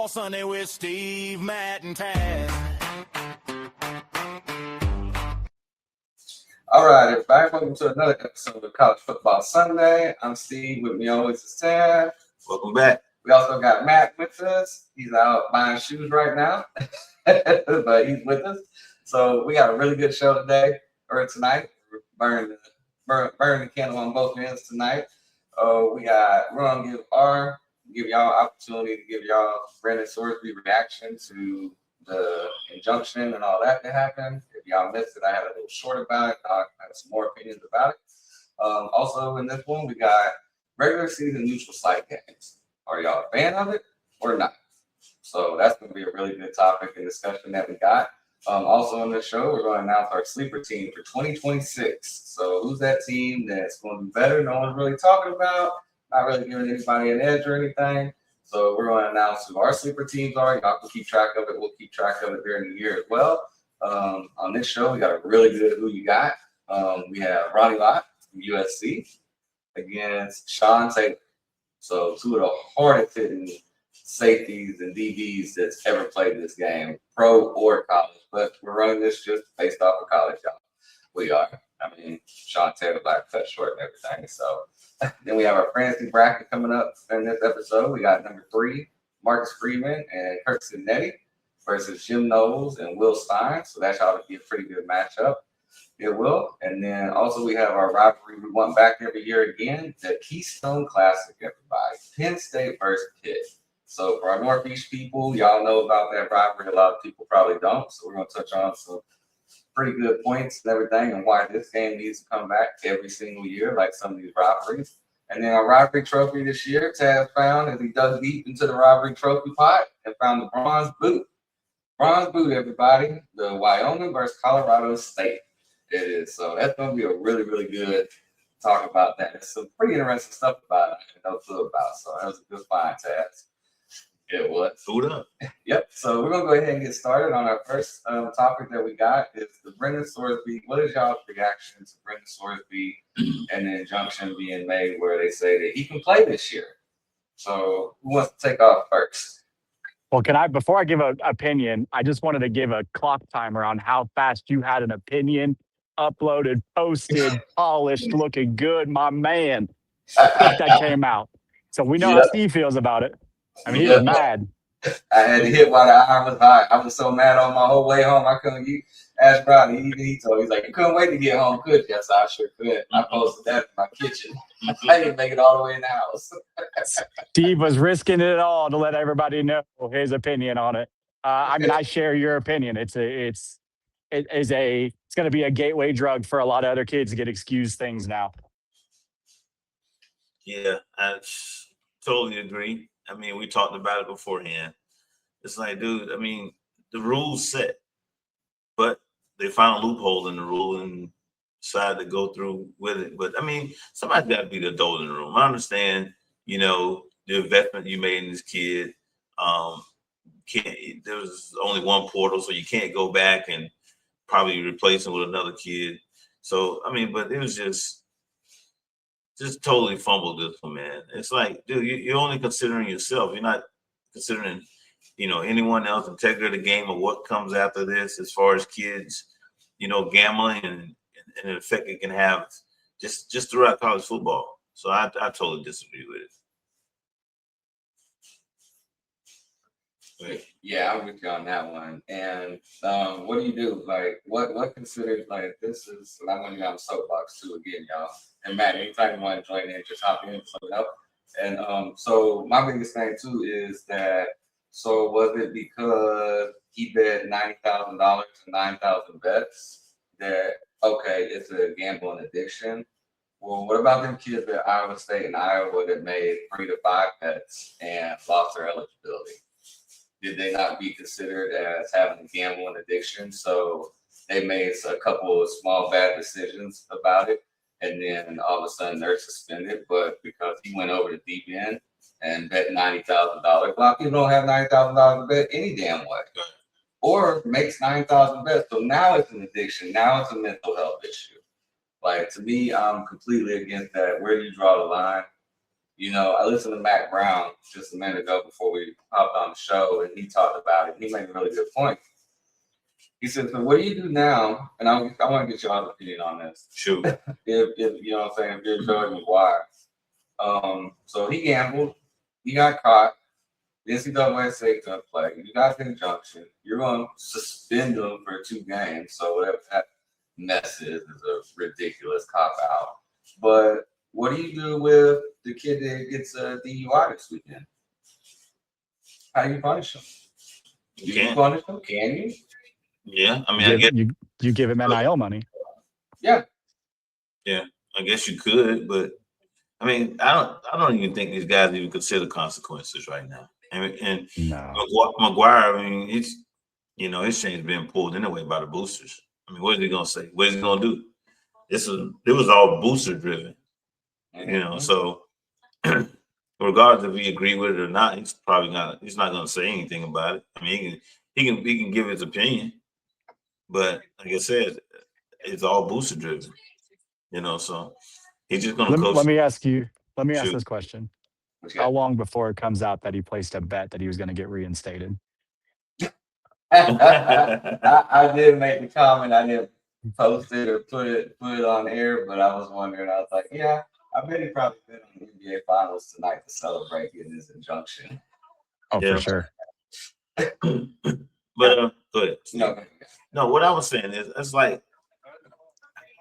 Football Sunday with Steve, Matt, and Tad. All right, everybody. Welcome to another episode of College Football Sunday. I'm Steve. With me always is Tad. Welcome back. We also got Matt with us. He's out buying shoes right now, but he's with us. So we got a really good show today, or tonight. We're burning the candle on both ends tonight. We're gonna give y'all opportunity to give y'all Brandon Sorsby reaction to the injunction and all that happened. If y'all missed it, I had a little short about it. I had some more opinions about it. Also in this one, we got regular season neutral site games. Are y'all a fan of it or not? So that's going to be a really good topic and discussion that we got. Also on this show, we're going to announce our sleeper team for 2026. So who's that team that's going to be better? No one's really talking about. Not really giving anybody an edge or anything. So we're going to announce who our sleeper teams are. Y'all can keep track of it. We'll keep track of it during the year as well. On this show, we got a really good Who You Got. We have Ronnie Lott from USC against Sean Taylor. So two of the hardest hitting safeties and DBs that's ever played this game, pro or college. But we're running this just based off of college, y'all. We are. I mean, Sean Taylor, black cut short and everything. So then we have our fantasy bracket coming up in this episode. We got number 3, Marcus Freeman and Kirk Cinetti versus Jim Knowles and Will Stein. So that ought to be a pretty good matchup. It will. And then also we have our rivalry we want back every year again, the Keystone Classic, everybody. Penn State versus Pitt. So for our Northeast people, y'all know about that rivalry. A lot of people probably don't. So we're going to touch on some pretty good points and everything and why this game needs to come back every single year, like some of these rivalries. And then our Rivalry Trophy this year, Tad found as he dug deep into the Rivalry Trophy pot and found the bronze boot. Bronze boot, everybody. The Wyoming versus Colorado State. It is. So that's going to be a really, really good talk about that. There's some pretty interesting stuff about it I know too about. So that was a good find, Tad. It was. Food up. Yep. So we're going to go ahead and get started on our first topic that we got is the Brendan Sorsby. What is y'all's reaction to Brendan Sorsby and the injunction being made where they say that he can play this year? So who wants to take off first? Well, before I give an opinion, I just wanted to give a clock timer on how fast you had an opinion uploaded, posted, polished, looking good, my man. That came out. So we know how Steve feels about it. I mean, he was mad. I had to hit while the iron was hot. I was so mad on my whole way home. I couldn't ask Brownie. He told me, he's like, you couldn't wait to get home, could you? Yes, I sure could. I posted that in my kitchen. I didn't make it all the way in the house. Steve was risking it all to let everybody know his opinion on it. I mean, I share your opinion. It's going to be a gateway drug for a lot of other kids to get excused things now. Yeah, I totally agree. I mean, we talked about it beforehand. It's like, dude, I mean, the rule's set, but they found a loophole in the rule and decided to go through with it. But I mean, somebody's got to be the adult in the room. I understand, the investment you made in this kid. There was only one portal, so you can't go back and probably replace him with another kid. So, I mean, but it was just totally fumbled this one, man. It's like, dude, you're only considering yourself. You're not considering, anyone else, integrity of the game or what comes after this as far as kids, gambling and the effect it can have just throughout college football. So I totally disagree with it. Yeah, I'm with you on that one. And what do you do? Like, what considers like this is? And I'm going to get on the soapbox too again, y'all. And Matt, anytime you want to join in, just hop in and something else. And so my biggest thing too is that. So was it because he bet $90,000 to 9,000 bets that okay, it's a gambling addiction? Well, what about them kids at Iowa State and Iowa that made 3 to 5 bets and lost their eligibility? Did they not be considered as having a gambling addiction? So they made a couple of small bad decisions about it, and then all of a sudden they're suspended. But because he went over the deep end and bet $90,000, a lot of people don't have $90,000 to bet any damn way, or makes 9,000 bets. So now it's an addiction. Now it's a mental health issue. Like, to me, I'm completely against that. Where do you draw the line? I listened to Matt Brown just a minute ago before we hopped on the show, and he talked about it. He made a really good point. He said, "So what do you do now?" And I want to get y'all's opinion on this. Shoot. If you know what I'm saying, if you're Jordan McGuire. So he gambled, he got caught. The NCAA said to play. You got the injunction. You're going to suspend him for 2 games. So whatever that mess is a ridiculous cop out. But what do you do with the kid that gets a DUI this weekend? How do you punish him? Do you punish him? Can you? Yeah, I mean, I guess you give him NIL money. Yeah. Yeah, I guess you could, but I mean, I don't even think these guys even consider consequences right now. And No. McGuire, I mean, his chain's being pulled anyway by the boosters. I mean, what is he gonna say? What is he gonna do? It was all booster driven, So regardless if he agreed with it or not, he's not gonna say anything about it. I mean, he can give his opinion, but like I said, it's all booster driven. So he's just gonna coach. Let me ask this question. Okay. How long before it comes out that he placed a bet that he was going to get reinstated? I did make the comment. I didn't post it or put it on air, but I was wondering. I was like, yeah, I bet he probably been on the NBA Finals tonight to celebrate getting his injunction. Oh, yeah. For sure. But go ahead. No, what I was saying is, it's like,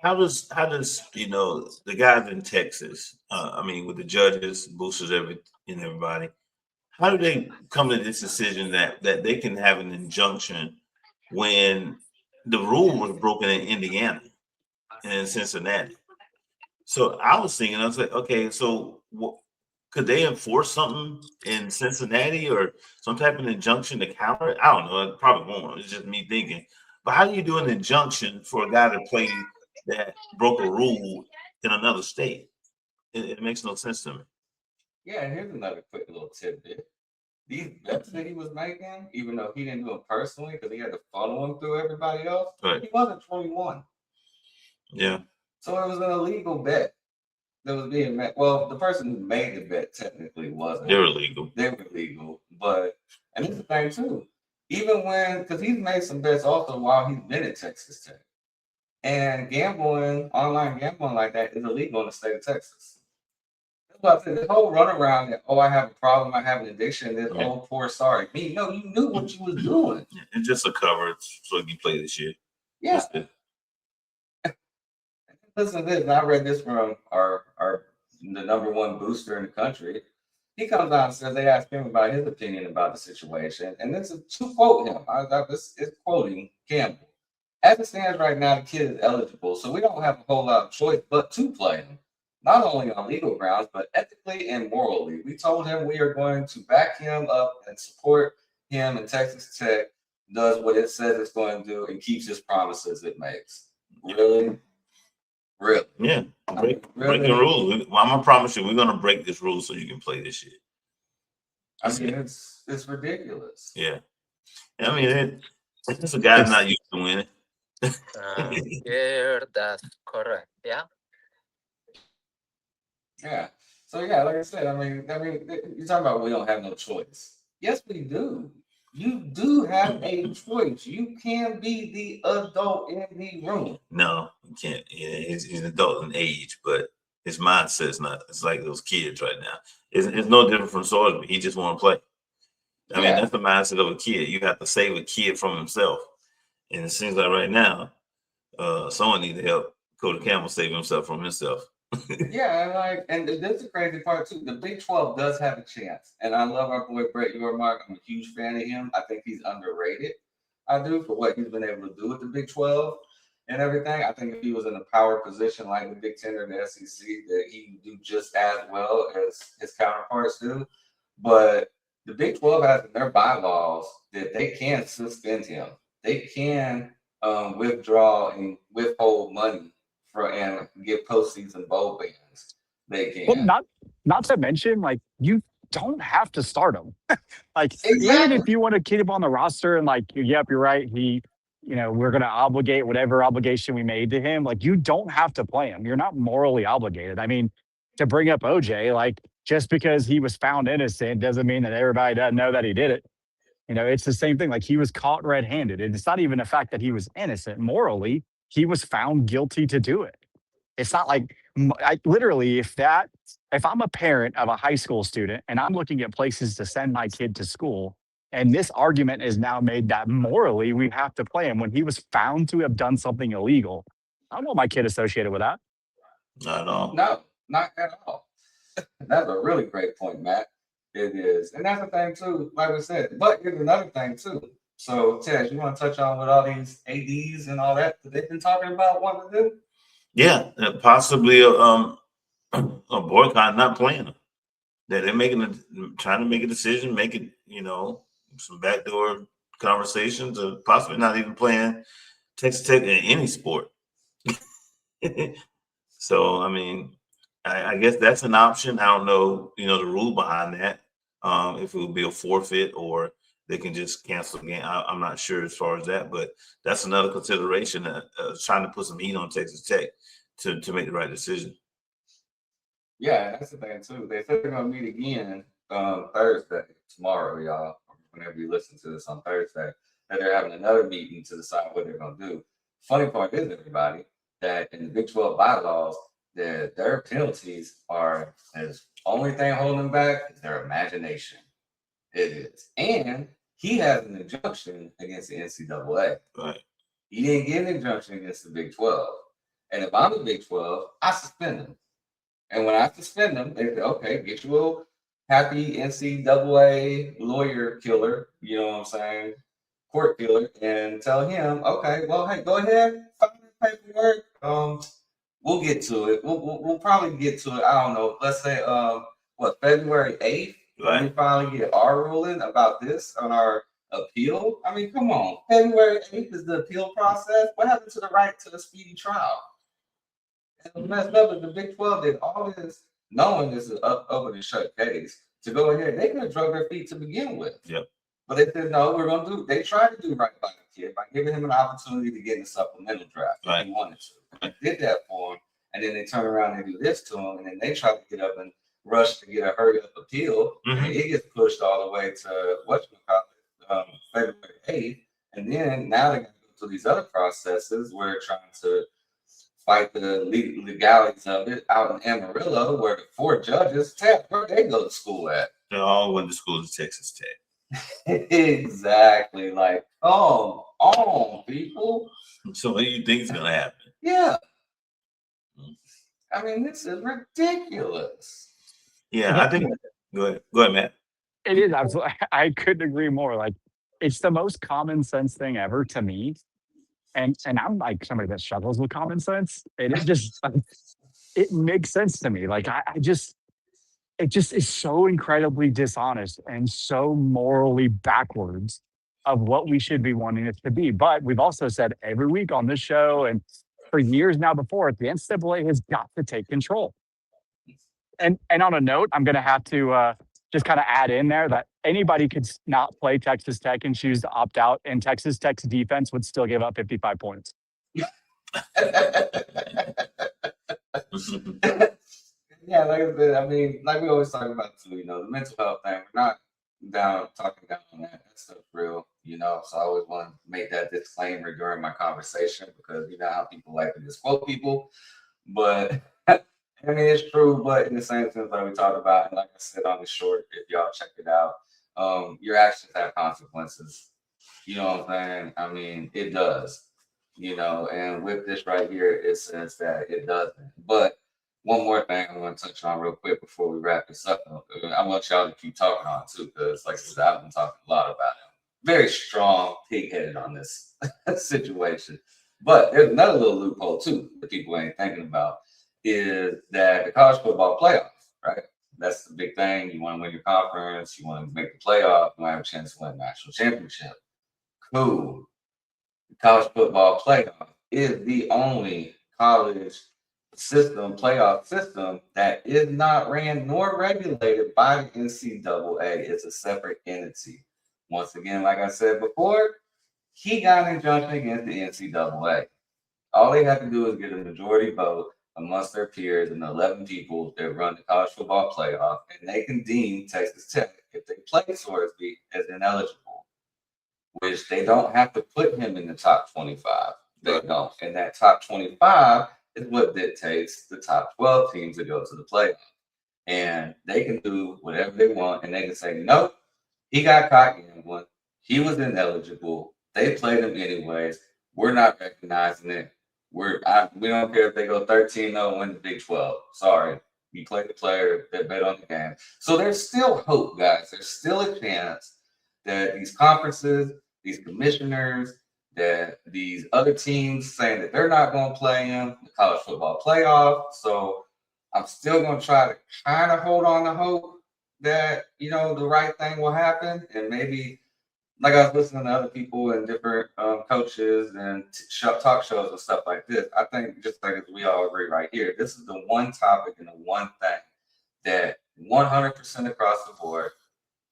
how does the guys in Texas, I mean, with the judges, boosters, everybody, how do they come to this decision that they can have an injunction when the rule was broken in Indiana and in Cincinnati? So I was like, okay, so could they enforce something in Cincinnati or some type of injunction to counter it? I don't know. It probably won't. It's just me thinking. But how do you do an injunction for a guy to play that broke a rule in another state? It makes no sense to me. Yeah, and here's another quick little tidbit. These bets that he was making, even though he didn't do them personally because he had to funnel them through everybody else, right. He wasn't 21. Yeah. So it was an illegal bet that was being made. Well, the person who made the bet technically wasn't. They were legal. But, and this is the thing too, even because he's made some bets also while he's been at Texas Tech. And online gambling like that is illegal in the state of Texas. That's what I said. This whole runaround that, I have a problem, I have an addiction, this poor sorry me. No, you knew what you was doing. It's just a cover so you play this shit. Yeah. Listen to this, and I read this from the number 1 booster in the country. He comes out and says they asked him about his opinion about the situation, and this is to quote him. This is quoting Campbell. As it stands right now, the kid is eligible, so we don't have a whole lot of choice but to play him, not only on legal grounds, but ethically and morally. We told him we are going to back him up and support him, and Texas Tech does what it says it's going to do and keeps its promises it makes. Really? Yeah. Breaking rules. I'm going to promise you, we're going to break this rule so you can play this shit. I mean, it's ridiculous. Yeah. I mean, it's a guy's not used to winning. Yeah, that's correct. Yeah. Yeah. So yeah, like I said, I mean, you're talking about we don't have no choice. Yes, we do. You do have a choice. You can be the adult in the room. No, you can't. Yeah, he's an adult in age, but his mindset's not. It's like those kids right now. It's no different from Sorsby. He just want to play. I mean, that's the mindset of a kid. You have to save a kid from himself. And it seems like right now, someone needs to help Cody Campbell save himself from himself. Yeah, and this is the crazy part too. The Big 12 does have a chance, and I love our boy Brett Yormark. I'm a huge fan of him. I think he's underrated. I do for what he's been able to do with the Big 12 and everything. I think if he was in a power position like the Big 10 or the SEC, that he would do just as well as his counterparts do. But the Big 12 has in their bylaws that they can suspend him. They can withdraw and withhold money and give postseason bowl bans. They can. Well, not to mention, like, you don't have to start him. Like, exactly. Even if you want to keep him on the roster and like, yep, you're right. We're going to obligate whatever obligation we made to him. Like, you don't have to play him. You're not morally obligated. I mean, to bring up OJ, like, just because he was found innocent doesn't mean that everybody doesn't know that he did it. It's the same thing. Like he was caught red-handed. And it's not even the fact that he was innocent. Morally, he was found guilty to do it. It's not like literally, if I'm a parent of a high school student and I'm looking at places to send my kid to school, and this argument is now made that morally we have to play him when he was found to have done something illegal. I don't want my kid associated with that. Not at all. No, not at all. That's a really great point, Matt. It is. And that's the thing, too, like we said. But here's another thing, too. So, Ted, you want to touch on with all these ADs and all that they've been talking about wanting to do? Yeah, possibly a boycott, not playing them. That they're trying to make a decision, making some backdoor conversations, or possibly not even playing Texas Tech in any sport. So, I mean, I guess that's an option. I don't know, the rule behind that. If it would be a forfeit or they can just cancel again. I'm not sure as far as that, but that's another consideration. Trying to put some heat on Texas Tech to make the right decision. Yeah, that's the thing too. They said they're gonna meet again Thursday, tomorrow, y'all. Whenever you listen to this on Thursday, that they're having another meeting to decide what they're gonna do. Funny part is, everybody, that in the Big 12 bylaws, that their penalties are as only thing holding them back is their imagination. It is, and he has an injunction against the NCAA. Right. He didn't get an injunction against the Big 12, and if I'm the Big 12, I suspend him. And when I suspend them, they say, okay, get you a happy NCAA lawyer killer, you know what I'm saying, court killer, and tell him, okay, well, hey, go ahead, file the paperwork. We'll get to it. We'll probably get to it. I don't know. Let's say, February 8th, when we finally get our ruling about this on our appeal. I mean, come on. February 8th is the appeal process. What happened to the right to a speedy trial? And messed up is the Big 12 did all this, knowing this is open and shut case, to go ahead. They could have drug their feet to begin with. Yep. But they said, no, we're going to do, they tried to do right by the kid by giving him an opportunity to get in the supplemental draft if he wanted to. They did that for him. And then they turn around and do this to him. And then they try to get up and rush to get a hurry up appeal. Mm-hmm. And it gets pushed all the way to February 8th. And then now they got to go through these other processes where they're trying to fight the legalities of it out in Amarillo, where the 4 judges, where they go to school at? They all went to school to Texas Tech. Exactly. Like, come on, people. So what do you think is going to happen? Yeah. I mean, this is ridiculous. Yeah, I think. Go ahead, Matt. It is absolutely. I couldn't agree more. Like, it's the most common sense thing ever to me. And I'm like somebody that struggles with common sense. And it just it makes sense to me. Like it just is so incredibly dishonest and so morally backwards of what we should be wanting it to be. But we've also said every week on this show and for years now before, the NCAA has got to take control. And on a note, I'm gonna have to just kind of add in there that anybody could not play Texas Tech and choose to opt out, and Texas Tech's defense would still give up 55 points. Yeah, like I said, I mean, like we always talk about too, the mental health thing. We're not talking down on that. That stuff's real, So I always want to make that disclaimer during my conversation because you know how people like to just quote people. But I mean, it's true, but in the same sense like we talked about, and like I said on the short, if y'all check it out, your actions have consequences. You know what I'm saying? I mean, it does. And with this right here, it says that it doesn't. But one more thing I want to touch on real quick before we wrap this up. I want y'all to keep talking on it too, because like I said, I've been talking a lot about it. Very strong, pig-headed on this situation. But there's another little loophole too that people ain't thinking about. Is that the college football playoff, right? That's the big thing. You want to win your conference, you want to make the playoff, you want to have a chance to win a national championship. Cool. The college football playoff is the only college playoff system that is not ran nor regulated by the NCAA. It's a separate entity. Once again, like I said before, he got an injunction against the NCAA. All they have to do is get a majority vote amongst their peers and the 11 people that run the college football playoff, and they can deem Texas Tech, if they play Sorsby, as ineligible, which they don't have to put him in the top 25. They don't. And that top 25 is what dictates the top 12 teams that go to the playoff. And they can do whatever they want, and they can say, nope, he got caught gambling. He was ineligible. They played him anyways. We're not recognizing it. We don't care if they go 13-0 and win the Big 12. Sorry. You play the player that bet on the game. So there's still hope, guys. There's still a chance that these conferences, these commissioners, that these other teams saying that they're not going to play him, the college football playoff. So I'm still going to try to kind of hold on to hope that, the right thing will happen. And maybe, like I was listening to other people and different coaches and talk shows and stuff like this, I think just like we all agree right here, this is the one topic and the one thing that 100% across the board,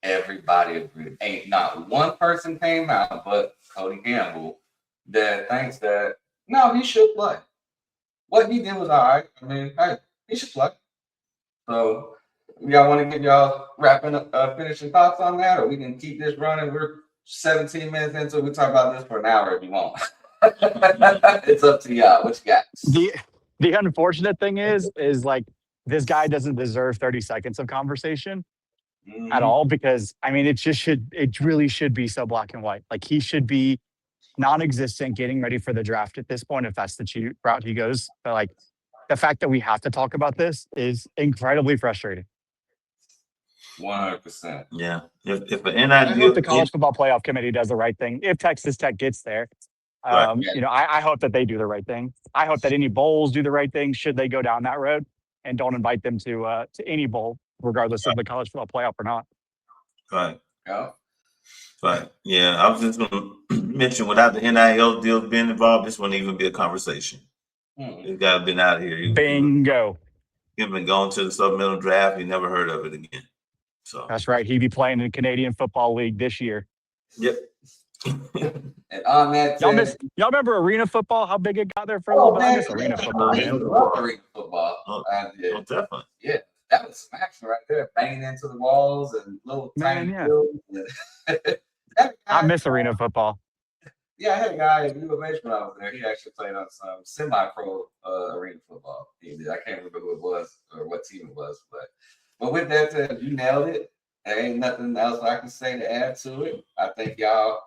everybody agreed. Ain't not one person came out but Cody Campbell that thinks that, no, he should play. What he did was all right. I mean, hey, he should play. So, y'all want to give y'all finishing thoughts on that, or we can keep this running? We're 17 minutes into it. We talk about this for an hour if you want. It's up to y'all. What you got? The unfortunate thing is like this guy doesn't deserve 30 seconds of conversation at all, because I mean it really should be so black and white. Like he should be non-existent getting ready for the draft at this point if that's the route he goes. But like the fact that we have to talk about this is incredibly frustrating. 100%. Yeah. If the I hope the college football playoff committee does the right thing. If Texas Tech gets there, Right. I hope that they do the right thing. I hope that any bowls do the right thing should they go down that road, and don't invite them to any bowl, regardless of the college football playoff or not. Right. Yeah. Right. Yeah. I was just going to mention, without the NIL deal being involved, this wouldn't even be a conversation. This guy been out here. Bingo. He's been going to the supplemental draft. He never heard of it again. So that's right. He'd be playing in the Canadian Football League this year. Yep. And on that, y'all remember arena football? How big it got there for a little bit? I miss arena football, man. Arena football. Oh, definitely. Yeah, that was smashing right there, banging into the walls and little tiny buildings. I miss arena football. Yeah, I had a guy at U of H when I was there. He actually played on some semi-pro arena football. I can't remember who it was or what team it was, but with that said, you nailed it. There ain't nothing else I can say to add to it. I think y'all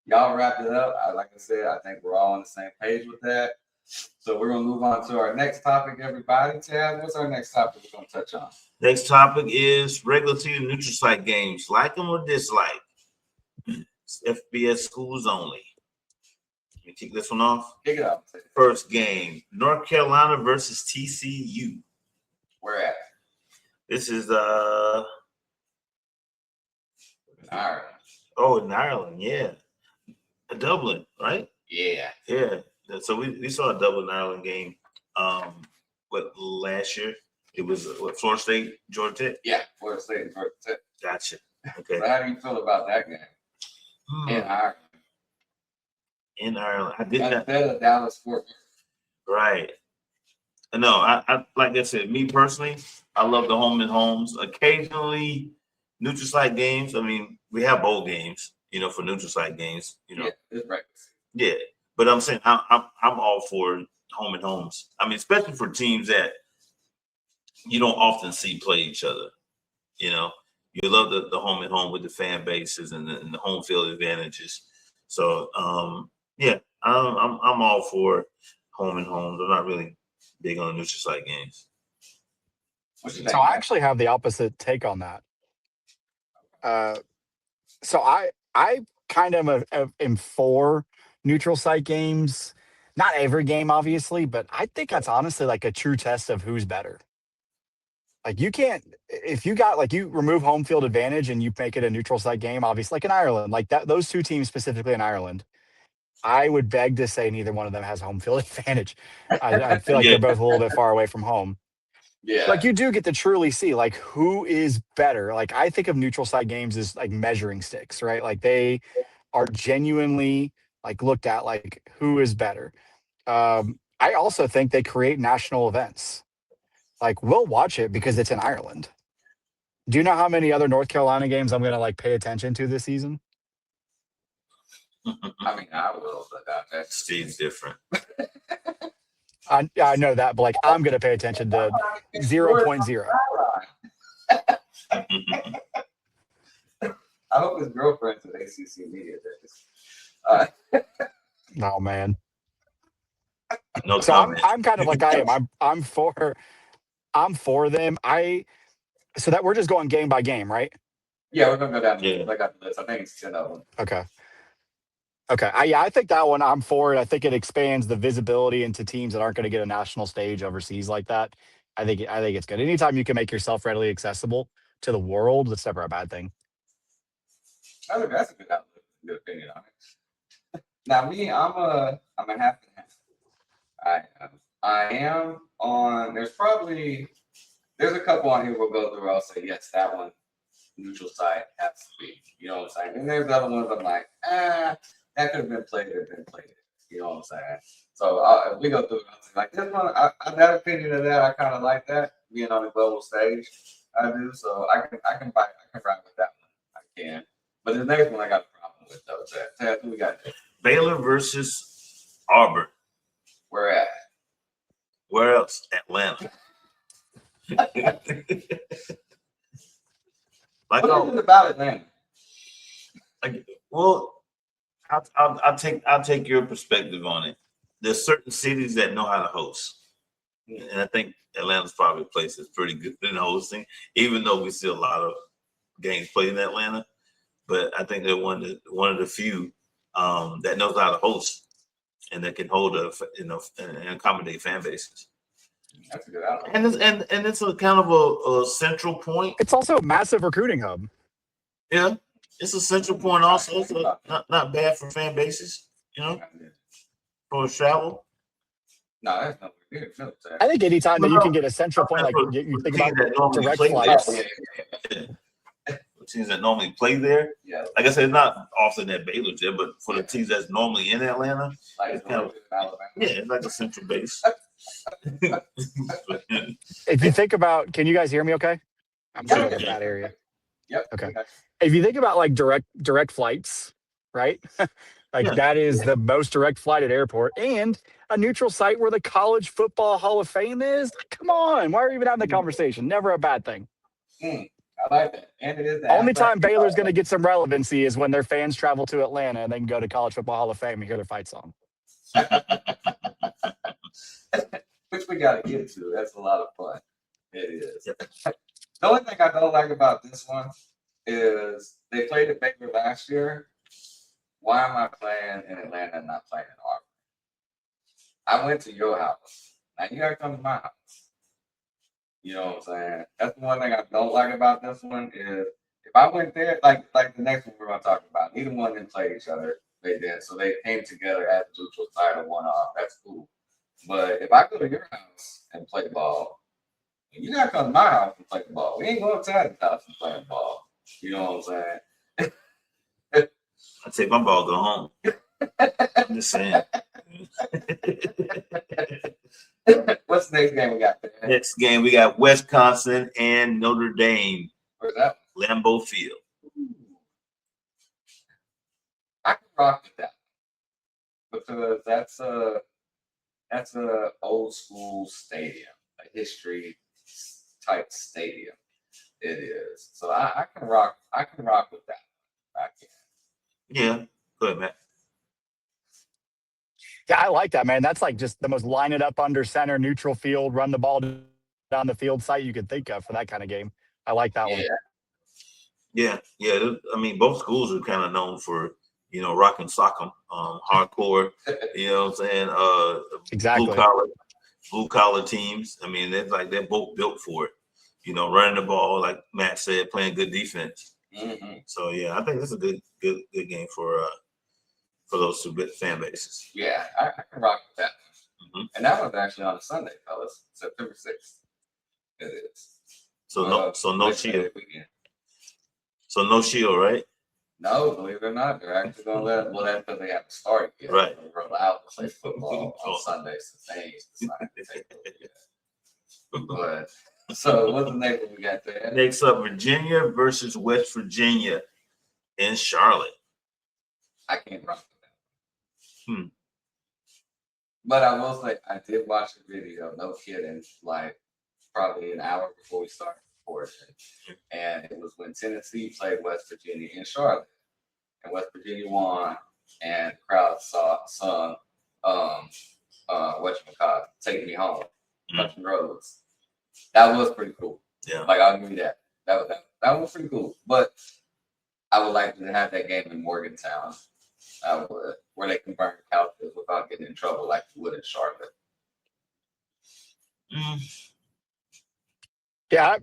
wrapped it up. Like I said, I think we're all on the same page with that. So we're gonna move on to our next topic, everybody. Chad, what's our next topic we're gonna touch on? Next topic is regular season neutral site games. Like them or dislike? It's FBS schools only. Let me kick this one off. Kick it off. First game, North Carolina versus TCU. Where at? This is Ireland. Oh, in Ireland, yeah. Dublin, right? Yeah. Yeah. So we saw a Dublin Ireland game. Last year? It was Florida State, Georgia Tech? Yeah, Florida State and Georgia Tech. Gotcha. Okay. So how do you feel about that game? In Ireland. In Ireland. I did not. Instead of Dallas Fort Worth. Right. No, I like I said, me personally, I love the home and homes. Occasionally, neutral site games. I mean, we have bowl games, for neutral site games. Yeah, it's right. Yeah, but I'm saying I'm all for home and homes. I mean, especially for teams that you don't often see play each other. You love the home and home with the fan bases and the home field advantages. So yeah, I'm all for home and homes. I'm not really big on the neutral site games. So I actually have the opposite take on that. So I kind of am for neutral site games. Not every game, obviously, but I think that's honestly like a true test of who's better. Like you can't, if you got like you remove home field advantage and you make it a neutral site game, obviously like in Ireland, like that, those two teams specifically in Ireland, I would beg to say neither one of them has home field advantage. I feel like they're both a little bit far away from home. Yeah. Like you do get to truly see like who is better. Like I think of neutral site games as like measuring sticks, right? Like they are genuinely like looked at like who is better. I also think they create national events. Like we'll watch it because it's in Ireland. Do you know how many other North Carolina games I'm gonna like pay attention to this season? I mean, I will, but that's Steve's different. I know that, but like I'm gonna pay attention to 0.0. I hope his girlfriend's at ACC Media Days. Oh man. No So comment. I'm kind of like I am. I'm for them. So that we're just going game by game, right? Yeah, we're gonna go down. Yeah. I got the list. I think it's 10 of them. Okay. Okay. I think that one I'm for it. I think it expands the visibility into teams that aren't going to get a national stage overseas like that. I think it's good. Anytime you can make yourself readily accessible to the world, that's never a bad thing. I think that's a good outlook, good opinion on it. Now me, I'm a half and half. I am on. There's a couple on here we'll go through. I'll say yes, that one neutral site has to be. You know what I'm saying? And there's other ones I'm like, that could have been played or been played. You know what I'm saying? So if we go through it, I'll say like this one, that opinion of that, I kind of like that being on the global stage. I do. So I can ride with that one. I can. But the next one I got a problem with though. Ted, who we got there? Baylor versus Auburn. Where at? Where else? Atlanta. Like, What is it about Atlanta? well, I'll take your perspective on it. There's certain cities that know how to host, and I think Atlanta's probably a place that's pretty good in hosting, even though we see a lot of games played in Atlanta. But I think they're one of the few that knows how to host and that can hold and accommodate fan bases. That's a good outlook. And it's a kind of a central point. It's also a massive recruiting hub. Yeah, it's a central point also. So not bad for fan bases, for travel. No, that's not weird. No, I think anytime that you can get a central point, like you think about direct flights. Teams that normally play there. Yeah. Like I said, it's not often that Baylor's there, but for the teams that's normally in Atlanta, Like it's like a central base. If you think about, can you guys hear me okay? I'm sure in a bad area. Yep. Okay. If you think about like direct flights, right? That is the most direct flight at airport and a neutral site where the College Football Hall of Fame is. Come on. Why are we even having the conversation? Never a bad thing. I like that. And it is the only time Baylor's going to get some relevancy is when their fans travel to Atlanta and they can go to College Football Hall of Fame and hear their fight song. Which we got to get to. That's a lot of fun. It is. The only thing I don't like about this one is they played at Baylor last year. Why am I playing in Atlanta and not playing in Auburn? I went to your house. Now you got to come to my house. You know what I'm saying? That's the one thing I don't like about this one is if I went there, like the next one we're going to talk about, neither one didn't play each other. They did. So they came together at the neutral side of one off. That's cool. But if I go to your house and play ball, you got to come to my house and play the ball. We ain't going outside the house and play the ball. You know what I'm saying? I take my ball, go home. I'm just saying. What's the next game we got? Next game, we got Wisconsin and Notre Dame. Where's that? Lambeau Field. I can rock with that because that's a old school stadium, a history type stadium. It is. So I can rock with that. I can. Yeah, go ahead, Matt. Yeah, I like that, man. That's like just the most line it up under center, neutral field, run the ball down the field site you could think of for that kind of game. I like that one. Yeah. I mean, both schools are kind of known for, rock and sock 'em, hardcore, you know what I'm saying? Exactly. Blue collar teams. I mean, they're both built for it, running the ball, like Matt said, playing good defense. Mm-hmm. So, yeah, I think this is a good game for those two fan bases. Yeah, I can rock with that. Mm-hmm. And that one's actually on a Sunday, fellas, September 6th. It is. So no shield. So no shield, right? No, believe it or not, they're actually going to let. Well, that's because they have to start yet. Right. They're allowed to play football on Sundays since they ain't decided to take it yet. But so, what's the next one we got there? Next up, Virginia versus West Virginia in Charlotte. I can't rock with that. Hmm. But I will say, I did watch the video. No kidding, like probably an hour before we started recording, and it was when Tennessee played West Virginia in Charlotte, and West Virginia won, and the crowd sung whatchamacallit, Take Me Home, Country Roads. That was pretty cool. Yeah. Like, I'll give you that. That was pretty cool. But I would like to have that game in Morgantown. I would, where they can burn couches without getting in trouble like you would in Charlotte. Yeah,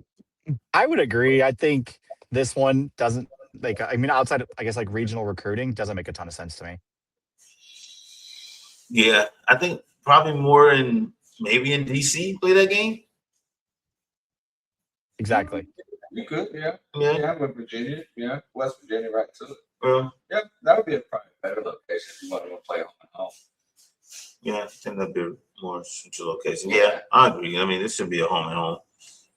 I would agree. I think this one doesn't like. I mean, outside of, I guess, like regional recruiting doesn't make a ton of sense to me. Yeah, I think probably more maybe in DC play that game. Exactly. You could, yeah. Yeah. Yeah, with Virginia, yeah. West Virginia right to it. Yeah, that would be a probably better location if you want to play on home. Yeah, I think that'd be more central location. Yeah, I agree. I mean, this should be a home and home.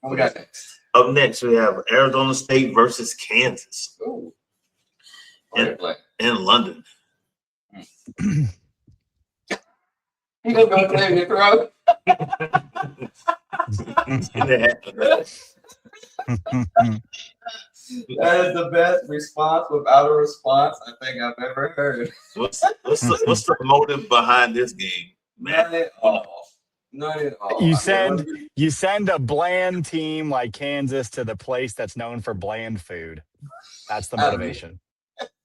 What we got next? Up next, we have Arizona State versus Kansas. Ooh. In London. You gonna go clear your throat? That is the best response without a response I think I've ever heard. What's the motive behind this game, man? None at all. None at all. You send a bland team like Kansas to the place that's known for bland food. That's the motivation.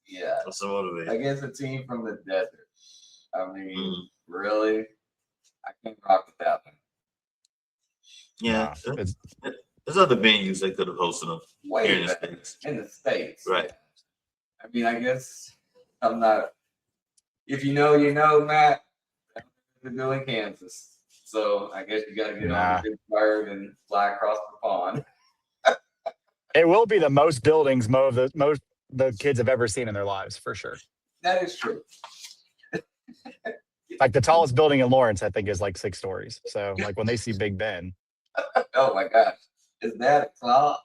Yeah. What's the motivation? Against a team from the desert. I mean, really? I can't rock with that one. Yeah. There's other venues they could have hosted them. Way in the States. Right. Yeah. I mean, I guess I'm not. If you know, you know, Matt. They're doing Kansas, so I guess you got to get on the big bird and fly across the pond. It will be the most buildings the kids have ever seen in their lives, for sure. That is true. Like the tallest building in Lawrence, I think, is like 6 stories. So, like when they see Big Ben, oh my gosh, is that a clock?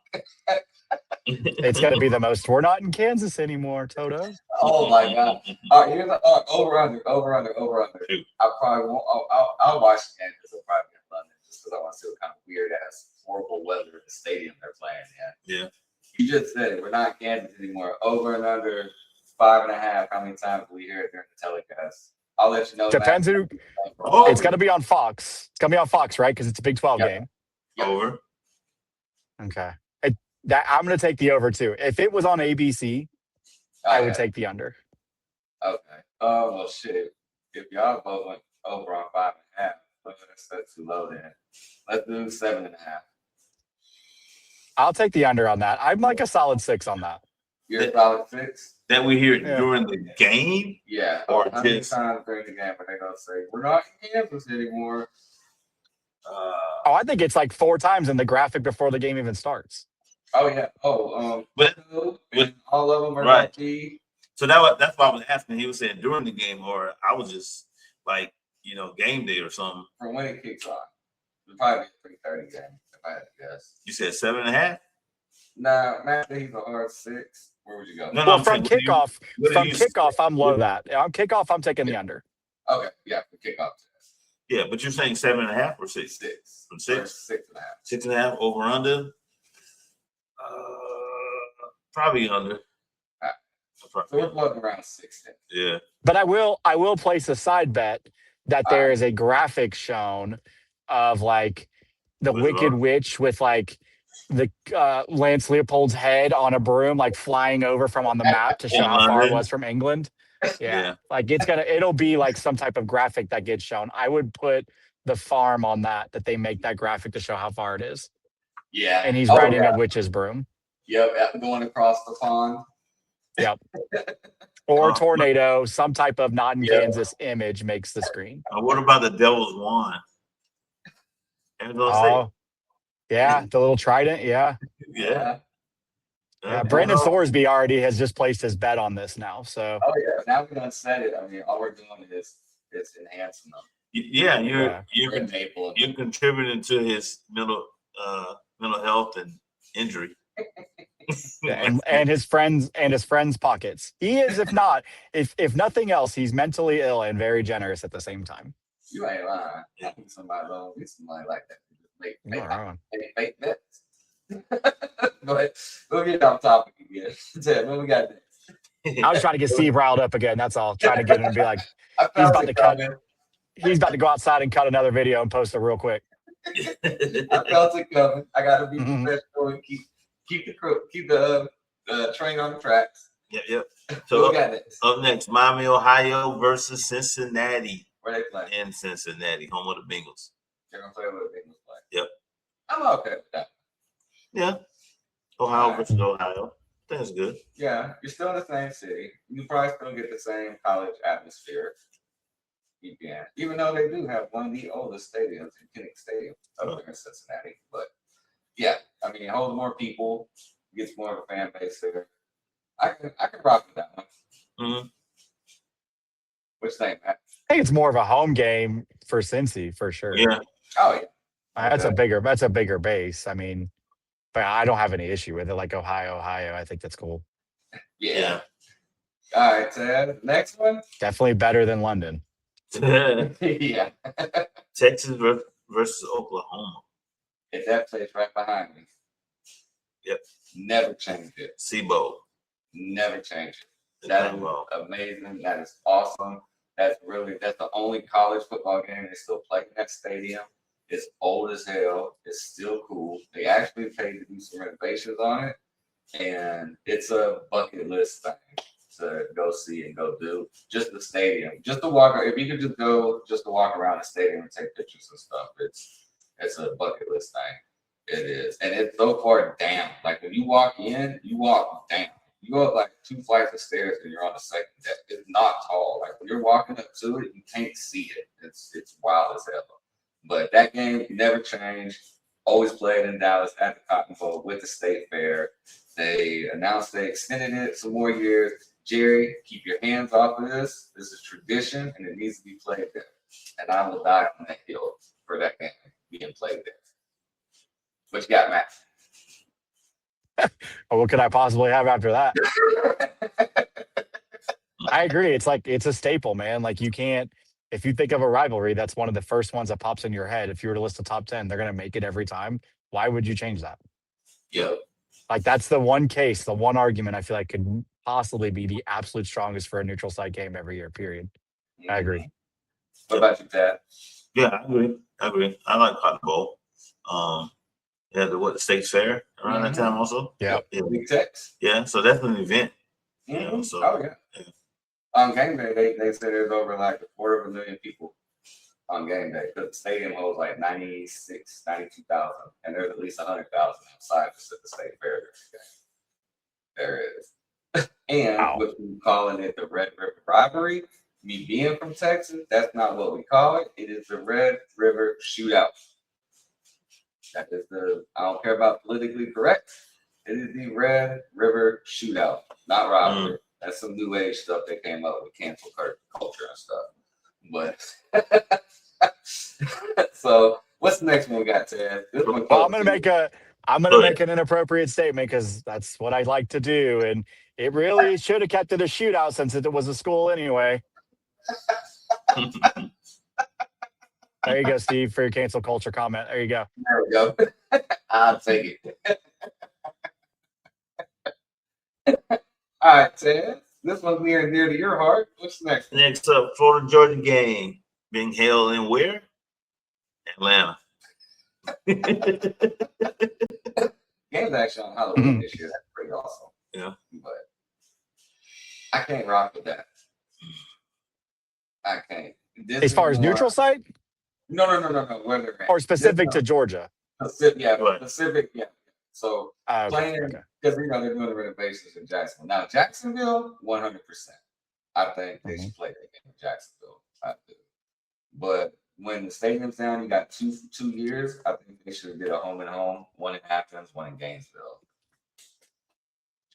it's going to be the most. We're not in Kansas anymore, Toto. Oh my god! All right, here's over under. I probably won't. I'll watch Kansas. I'll probably be in London just because I want to see what kind of weird ass, horrible weather in the stadium they're playing in. Yeah. You just said it. We're not in Kansas anymore. Over and under 5.5. How many times do we hear it during the telecast? I'll let you know. Depends Matt. who. It's going to be on Fox. It's going to be on Fox, right? Because it's a Big 12 game. Yep. Over. Okay. I'm going to take the over too. If it was on ABC, I would take the under. Okay. Oh well, shit. If y'all both went over on 5.5, that's too low. Then let's do 7.5. I'll take the under on that. I'm like a solid 6 on that. You're a solid 6. That we hear during the game? Yeah. Or how many times during the game are they gonna say we're not in Kansas anymore? I think it's like 4 times in the graphic before the game even starts. Oh yeah. Oh, but all of them are right. key. So that's why I was asking. He was saying during the game, or I was just like, game day or something. For when it kicks off, it'll probably be a 3:30 game if I had to guess. You said 7.5? Nah, Matt, he's a hard 6. Where would you go? No, well, from kickoff, I'm low that. On kickoff, I'm taking the under. Okay, yeah, for kickoff. Yeah, but you're saying 7.5 or 6? 6. From 6? 6.5. 6.5 over under. Probably under. So we're floating around 6. Yeah. But I will place a side bet that there is a graphic shown of like the Wicked Witch with like the Lance Leopold's head on a broom, like flying over from on the map to show how far it was from England. Yeah. Like it'll be like some type of graphic that gets shown. I would put the farm on that they make that graphic to show how far it is. Yeah. And he's riding a witch's broom. Yep, going across the pond. Yep. Or tornado, some type of not in Kansas image makes the screen. What about the Devil's Wand? Oh, yeah, the little trident, yeah. Yeah. Yeah, Okay. Brandon Sorsby already has just placed his bet on this now. So Oh yeah, now we're gonna set it. I mean, all we're doing is enhancing them. Yeah, yeah. you're Enabling you're them. contributing to his mental health and injury. Yeah, and his friends' pockets. He is, if nothing else, he's mentally ill and very generous at the same time. You ain't lying. I think somebody gonna be somebody like that. Make You're not wrong. fake bets. But we'll get off topic again. Ted, what we got next? I was trying to get Steve riled up again. That's all. Trying to get him to be like, I he's felt about it to cut. coming. He's about to go outside and cut another video and post it real quick. I felt it coming. I gotta be Mhm. professional and keep the train on the tracks. Yep. What So we got next? up next, Miami, Ohio versus Cincinnati Where they playing? in Cincinnati, home of the Bengals. They're gonna play with the Bengals play. Yep. I'm okay with that. Yeah. Ohio versus Ohio. I think it's good. Yeah, you're still in the same city. You probably still get the same college atmosphere. You can, even though they do have one of the oldest stadiums in Kinnick Stadium up there in Cincinnati. But yeah, I mean, it holds more people, gets more of a fan base there. I can rock with that one. Mm-hmm. Which thing, Matt? I think it's more of a home game for Cincy for sure. Yeah. Oh yeah, That's a bigger base. I mean, but I don't have any issue with it. Like Ohio, I think that's cool. yeah. All right, Ted. Next one. Definitely better than London. Yeah, Texas versus Oklahoma. if that place right behind me. Yep. Never change it. SIBO. Never change it. That is amazing. That is awesome. That's the only college football game they still play in that stadium. It's old as hell. It's still cool. They actually paid to do some renovations on it, and it's a bucket list thing to go see and go do. Just the stadium, just to walk. If you could just go, just to walk around the stadium and take pictures and stuff, it's a bucket list thing. It is, and it's so far down. Like when you walk in, you walk down. You go up like 2 flights of stairs and you're on the second deck. It's not tall. Like when you're walking up to it, you can't see it. It's wild as hell. But that game never changed. Always played in Dallas at the Cotton Bowl with the State Fair. They announced they extended it some more years. Jerry, keep your hands off of this. This is tradition and it needs to be played there. And I will die on that hill for that game being played there. What you got, Matt? What could I possibly have after that? I agree. It's a staple, man. Like you can't, if you think of a rivalry, that's one of the first ones that pops in your head. If you were to list the top 10, they're going to make it every time. Why would you change that? Yeah. Like that's the one case, the one argument I feel like could possibly be the absolute strongest for a neutral site game every year, period. I agree. What about you, Tad? Yeah, I agree. I like Cotton Bowl. Yeah, the State's Fair around that time also. Yeah. Big Tex. Yeah, so that's an event. You know, so Oh yeah. On game day, they said there's over like 250,000 people on game day because the stadium holds like 92,000, and there's at least 100,000 outside just at the State Fair. There is. And Wow. what we calling it the Red River Rivalry. Me being from Texas, that's not what we call it. It is the Red River Shootout. That is I don't care about politically correct. It is the Red River Shootout, not rivalry. That's some new age stuff they came up with cancel culture and stuff. But so what's the next one we got, Ted? This one Well, I'm gonna make an inappropriate statement because that's what I like to do, and it really should have kept it a shootout since it was a school anyway. There you go, Steve, for your cancel culture comment. There you go. There we go. I'll take it. All right, Ted. This one's near and dear to your heart. What's next? Next up, Florida Georgia game being held in where? Atlanta. Game's actually on Halloween this year. That's pretty awesome. Yeah. But I can't rock with that. I can't. As far as neutral site No. Where they're at. or specific to Georgia? Pacific, yeah, Right. Pacific, yeah. So playing Okay. because they're doing the renovations in Jacksonville. Now Jacksonville, 100%. I think they should play that game in Jacksonville. I do. But when the stadium's down, you got two years. I think they should have did a home and home, one in Athens, one in Gainesville.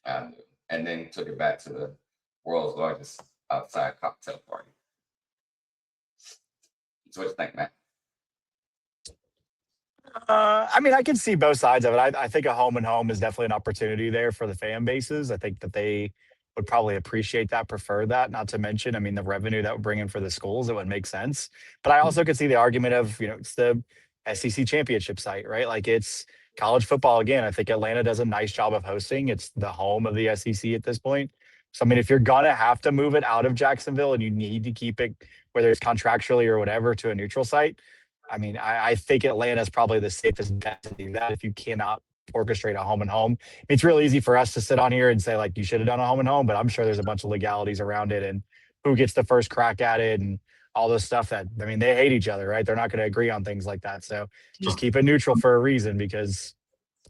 And then took it back to the world's largest outside cocktail party. So what you think, Matt? I mean, I can see both sides of it. I think a home and home is definitely an opportunity there for the fan bases. I think that they would probably appreciate that, prefer that. Not to mention, I mean, the revenue that would bring in for the schools, it would make sense. But I also could see the argument of, it's the SEC championship site, right? Like it's college football again. I think Atlanta does a nice job of hosting. It's the home of the SEC at this point. So I mean, if you're gonna have to move it out of Jacksonville and you need to keep it, whether it's contractually or whatever, to a neutral site, I mean, I think Atlanta is probably the safest bet to do that if you cannot orchestrate a home and home. I mean, it's real easy for us to sit on here and say, like, you should have done a home and home, but I'm sure there's a bunch of legalities around it and who gets the first crack at it and all this stuff that, I mean, they hate each other, right? They're not going to agree on things like that. So just keep it neutral for a reason because,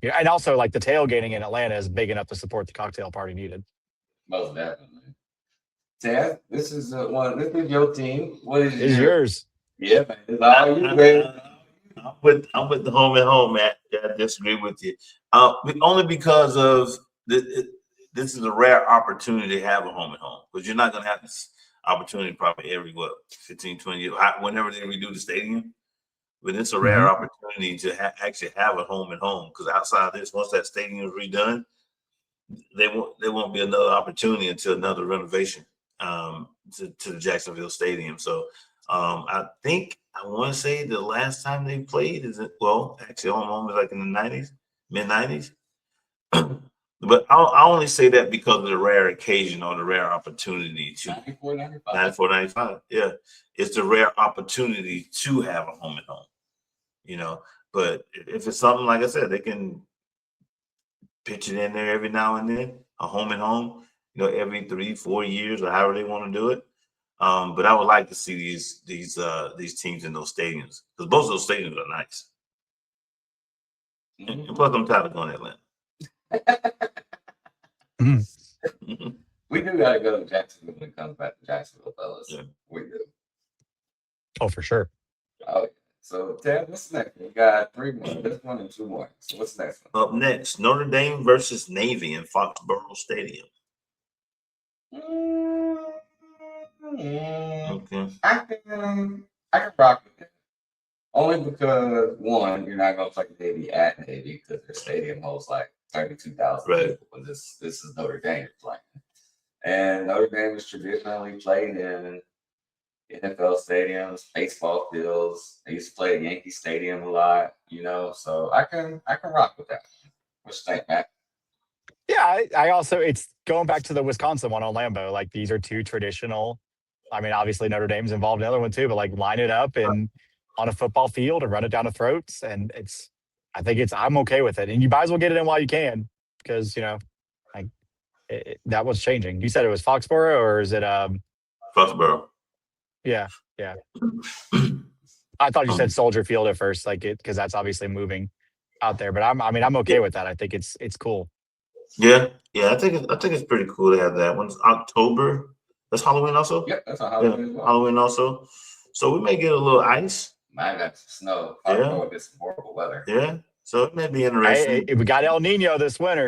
and also like the tailgating in Atlanta is big enough to support the cocktail party needed. Most definitely. Ted, this is your team. What is yours? Yeah, man. It's all you, baby. I'm with the home and home, Matt. I disagree with you. Only because of this is a rare opportunity to have a home and home because you're not going to have this opportunity probably every 15, 20 years, whenever they redo the stadium. But it's a rare opportunity to actually have a home and home because outside of this, once that stadium is redone, there won't be another opportunity until another renovation to the Jacksonville Stadium. So I think I want to say the last time they played actually home home was like in the 90s, mid 90s. But I only say that because of the rare occasion or the rare opportunity to 94, 95. Yeah, it's the rare opportunity to have a home and home. But if it's something like I said, they can pitch it in there every now and then, a home and home, every 3-4 years or however they want to do it. But I would like to see these teams in those stadiums because both of those stadiums are nice. And plus, I'm tired of going to Atlanta. We do gotta go to Jacksonville when it comes back to Jacksonville, fellas. Yeah. We do. Oh, for sure. Oh, yeah. So, Ted, what's next? We got 3 more. This one and 2 more. So, what's next one? Up next, Notre Dame versus Navy in Foxborough Stadium. Okay. I can rock with it. Only because, one, you're not going to play Navy at Navy because their stadium holds like 32,000 people. But this is Notre Dame playing. And Notre Dame is traditionally played in NFL stadiums, baseball fields. They used to play at Yankee Stadium a lot, so I can rock with that. What you think, Matt? Yeah, I also, it's going back to the Wisconsin one on Lambeau. Like these are two traditional. I mean, obviously Notre Dame's involved in the other one too, but like line it up and on a football field and run it down the throats. And I'm okay with it. And you might as well get it in while you can because, that was changing. You said it was Foxborough or is it Foxborough? Yeah. I thought you said Soldier Field at first, because that's obviously moving out there. But I'm okay with that. I think it's cool. Yeah. I think it's pretty cool to have that. When's October? That's Halloween also. Yep, that's Halloween. Yeah, Halloween also. So we may get a little ice. Might got some snow. I'll get some horrible weather. Yeah. So it may be interesting. Hey, we got El Nino this winter.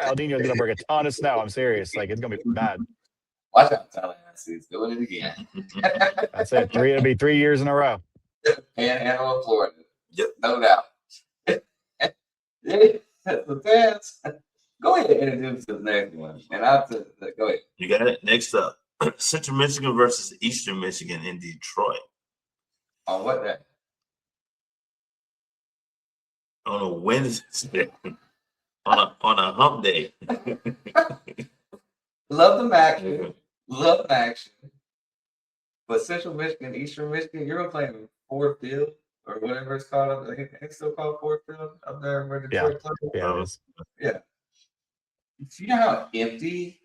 El Nino's gonna bring a ton of snow. I'm serious. Like it's gonna be bad. Watch out, Tallahassee. He's doing it again. That's it. It'll be 3 years in a row. Panhandle of Florida. Yep. No doubt. The fans. Go ahead and introduce the next one. And go ahead. You got it. Next up, Central Michigan versus Eastern Michigan in Detroit. On what day? On a Wednesday. on a hump day. Love the action. Love action. But Central Michigan, Eastern Michigan, you're gonna play in Ford Field or whatever it's called. I think it's still called Ford Field up there where Detroit plays. Yeah. You know how empty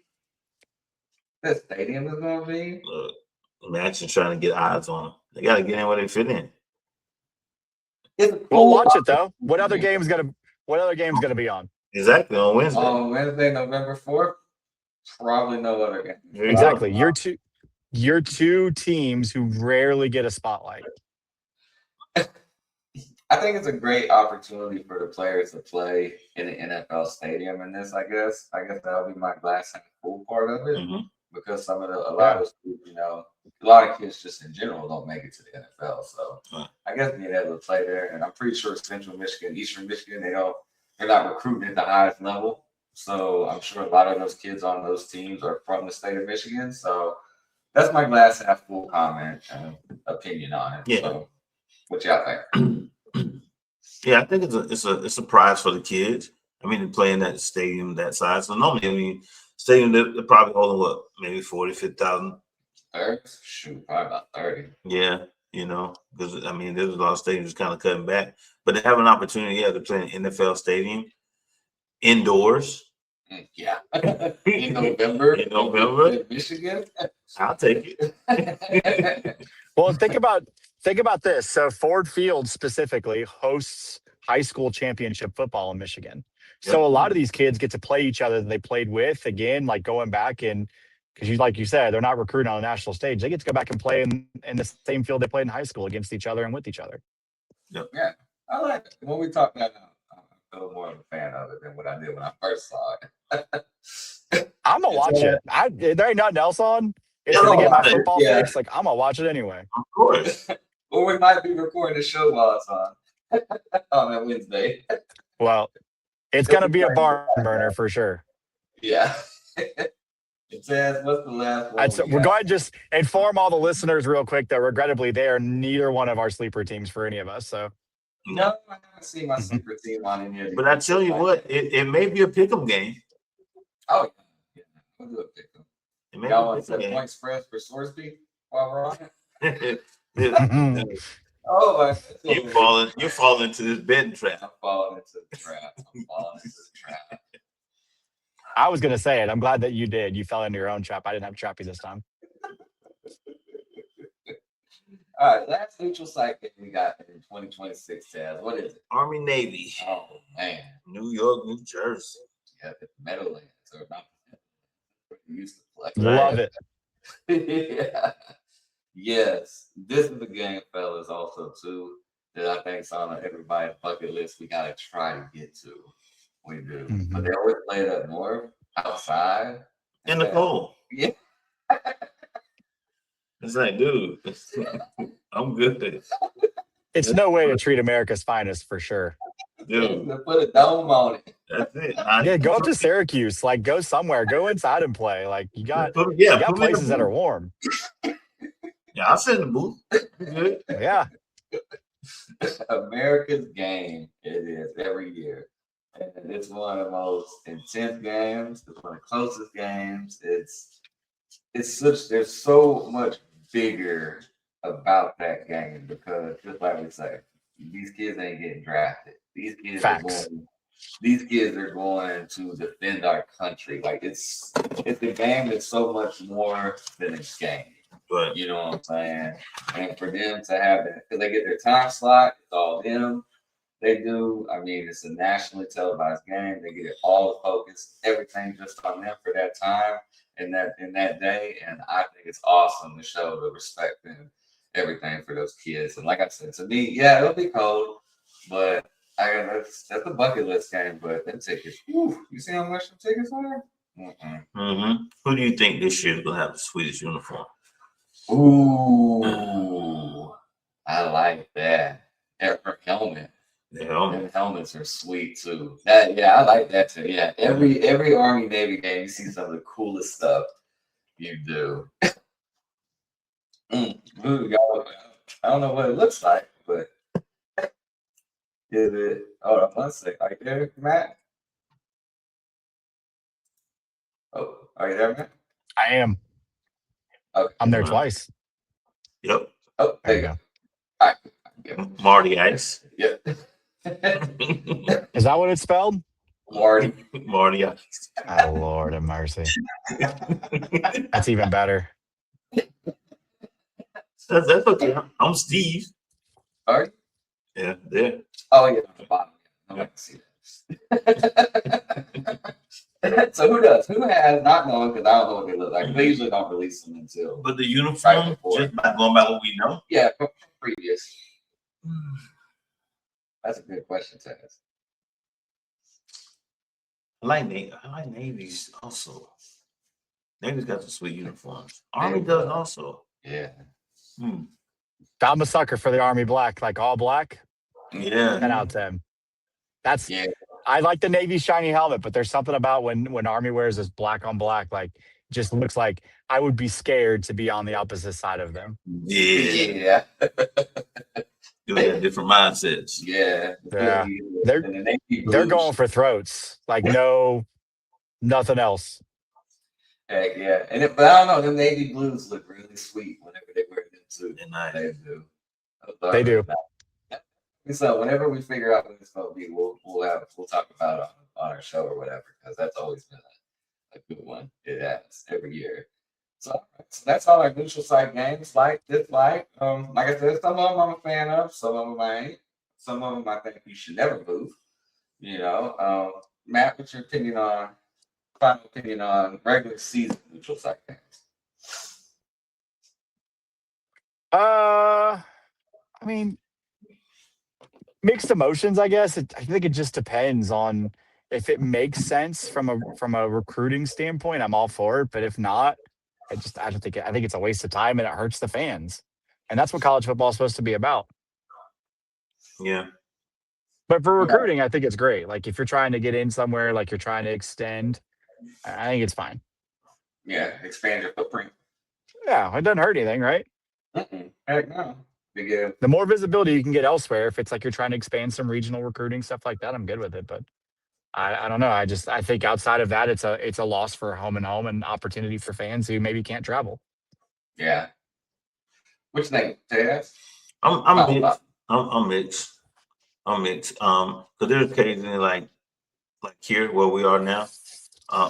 that stadium is gonna be? Look, imagine trying to get odds on them. They gotta get in where they fit in. We'll watch it though. What other game's gonna be on? Exactly, on Wednesday. On Wednesday, November 4th. Probably no other game. Exactly. You're two teams who rarely get a spotlight. I think it's a great opportunity for the players to play in the NFL stadium in this, I guess. I guess that'll be my glass half full part of it. Mhm. Because a lot of a lot of kids just in general don't make it to the NFL. So Right. I guess being able to play there, and I'm pretty sure Central Michigan, Eastern Michigan, they're not recruiting at the highest level. So I'm sure a lot of those kids on those teams are from the state of Michigan. So that's my glass half full comment and opinion on it. Yeah. So what y'all think? Yeah, I think it's a prize for the kids. I mean, to play in that stadium that size. So normally, I mean, stadium they're probably holding what, maybe 40, 50,000. 30? Shoot, probably about 30. Yeah, because I mean, there's a lot of stadiums kind of cutting back, but they have an opportunity, to play in an NFL stadium indoors. Yeah. In November. In Michigan. I'll take it. Well, think about this. So Ford Field specifically hosts high school championship football in Michigan. So Yep. a lot of these kids get to play each other that they played with again, like going back and because like you said, they're not recruiting on a national stage. They get to go back and play in the same field they played in high school against each other and with each other. Yep. Yeah, I like it. When we talk about it, I'm a little more of a fan of it than what I did when I first saw it. I'm gonna watch it. There ain't nothing else on. It's Yeah, gonna get my right. football Yeah. fix. Like I'm gonna watch it anyway. Of course. Or we might be recording the show while it's on on that Wednesday. Well, it's gonna be a barn burner for sure. Yeah. It says, what's the last one? We're going to just inform all the listeners real quick that regrettably they are neither one of our sleeper teams for any of us. So No, I haven't seen my sleeper team on any of these. But I tell you what, it may be a pick'em game. Oh, yeah. We'll do a pick 'em. It may Y'all be a want to set pick'em point spreads for Sorsby while we're on it? game. Oh, my You're falling into this betting trap. I'm falling into the trap. I was gonna say it. I'm glad that you did. You fell into your own trap. I didn't have trappy this time. All right, last neutral site that we got in 2026, Taz. What is it? Army Navy, Oh, man. New York, New Jersey. Yeah, the Meadowlands or not. Where you used to play. Love it. Yeah. Yes, this is the game, fellas, also too, that I think's on everybody's bucket list. We gotta try to get to. We do, but they always play it up north, outside, In the cold. Yeah, It's like, dude, I'm good. It's no way to treat America's finest for sure. Dude, to put a dome on it. that's it. Yeah, go up to Syracuse. Like, go somewhere. Go inside and play. Like, you got Put me in places the that are booth. warm. Yeah, I'll sit in the booth. Good. Yeah. America's game. It is every year. And it's one of the most intense games. It's one of the closest games. There's so much bigger about that game because just like we say, these kids ain't getting drafted. These kids Facts. are going to defend our country. Like it's a game that's so much more than a game. But You know what I'm saying? And for them to have it, because they get their time slot, it's all them. They do. I mean, it's a nationally televised game. They get it all the focus, everything just on them for that time and that day. And I think it's awesome to show the respect and everything for those kids. And like I said, to me, yeah, it'll be cold, but that's a bucket list game. But them tickets, whew, you see how much the tickets are? who do you think this year is gonna have the sweetest uniform? Ooh, I like that. Her helmet. The helmet. Them helmets are sweet too. I like that too. Yeah, every Army Navy game, you see some of the coolest stuff you do. Ooh, I don't know what it looks like, but is it? Hold on one second. Are you there, Matt? Oh, are you there, Matt? I am. Okay. I'm there Wow. twice. Yep. Oh, there you go. All right. Yeah. Marty Ice. Yeah. Is that what it's spelled? Marty. Marty Ice. Oh, Lord have mercy. That's even better. That's okay. I'm Steve. All right. Yeah, there. Oh yeah, on the bottom. I can see that. So who does? Who has not knowing because I don't know what they look like. They usually don't release them until But the uniform, before. just by going by what we know. Yeah, from previous. That's a good question to ask. I like Navy's also. Navy's got some sweet uniforms. Army does also. Yeah. Hmm. I'm a sucker for the Army black, like all black. Yeah. 10 out of 10. That's Yeah. I like the Navy shiny helmet, but there's something about when Army wears this black on black, like just looks like I would be scared to be on the opposite side of them. Yeah. Yeah. You got different mindsets. Yeah. Yeah. And the Navy They're blue going for throats. Like nothing else. heck yeah. But I don't know, them navy blues look really sweet whenever they wear them too. They're nice. They do. They do. So whenever we figure out when it's gonna be, we'll talk about it on our show or whatever, because that's always been a good one. It has every year. So that's all our neutral site games, like, dislike. Like I said, some of them I'm a fan of, some of them I ain't. Some of them I think you should never move. You know, Matt, what's your final opinion on regular season neutral site games? I mean, mixed emotions, I guess. I think it just depends on if it makes sense from a recruiting standpoint. I'm all for it, but if not, I don't think I think it's a waste of time and it hurts the fans. And that's what college football is supposed to be about. Yeah. But for recruiting, I think it's great. Like if you're trying to get in somewhere, like you're trying to extend, I think it's fine. Yeah, expand your footprint. Yeah, it doesn't hurt anything, right? Heck no. Because The more visibility you can get elsewhere, if it's like you're trying to expand some regional recruiting stuff like that, I'm good with it. But I don't know. I think outside of that, it's a loss for home and opportunity for fans who maybe can't travel. yeah. Which thing, Ted? I'm mixed. I'm mixed. I'm mixed. Because there's occasionally like here where we are now,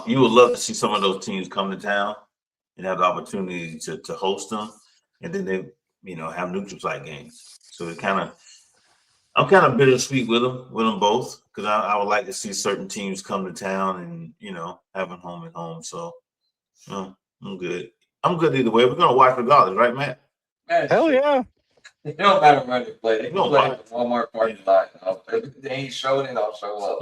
you would love to see some of those teams come to town and have the opportunity to host them, and then they have neutral site games. So I'm kind of bittersweet with them both, because I would like to see certain teams come to town and have them home and home. So I'm good. I'm good either way. We're gonna watch regardless, right, Matt? Man, Hell yeah. it don't matter when they play. They can No, play at the Walmart parking lot. If they ain't showing it, I'll show up.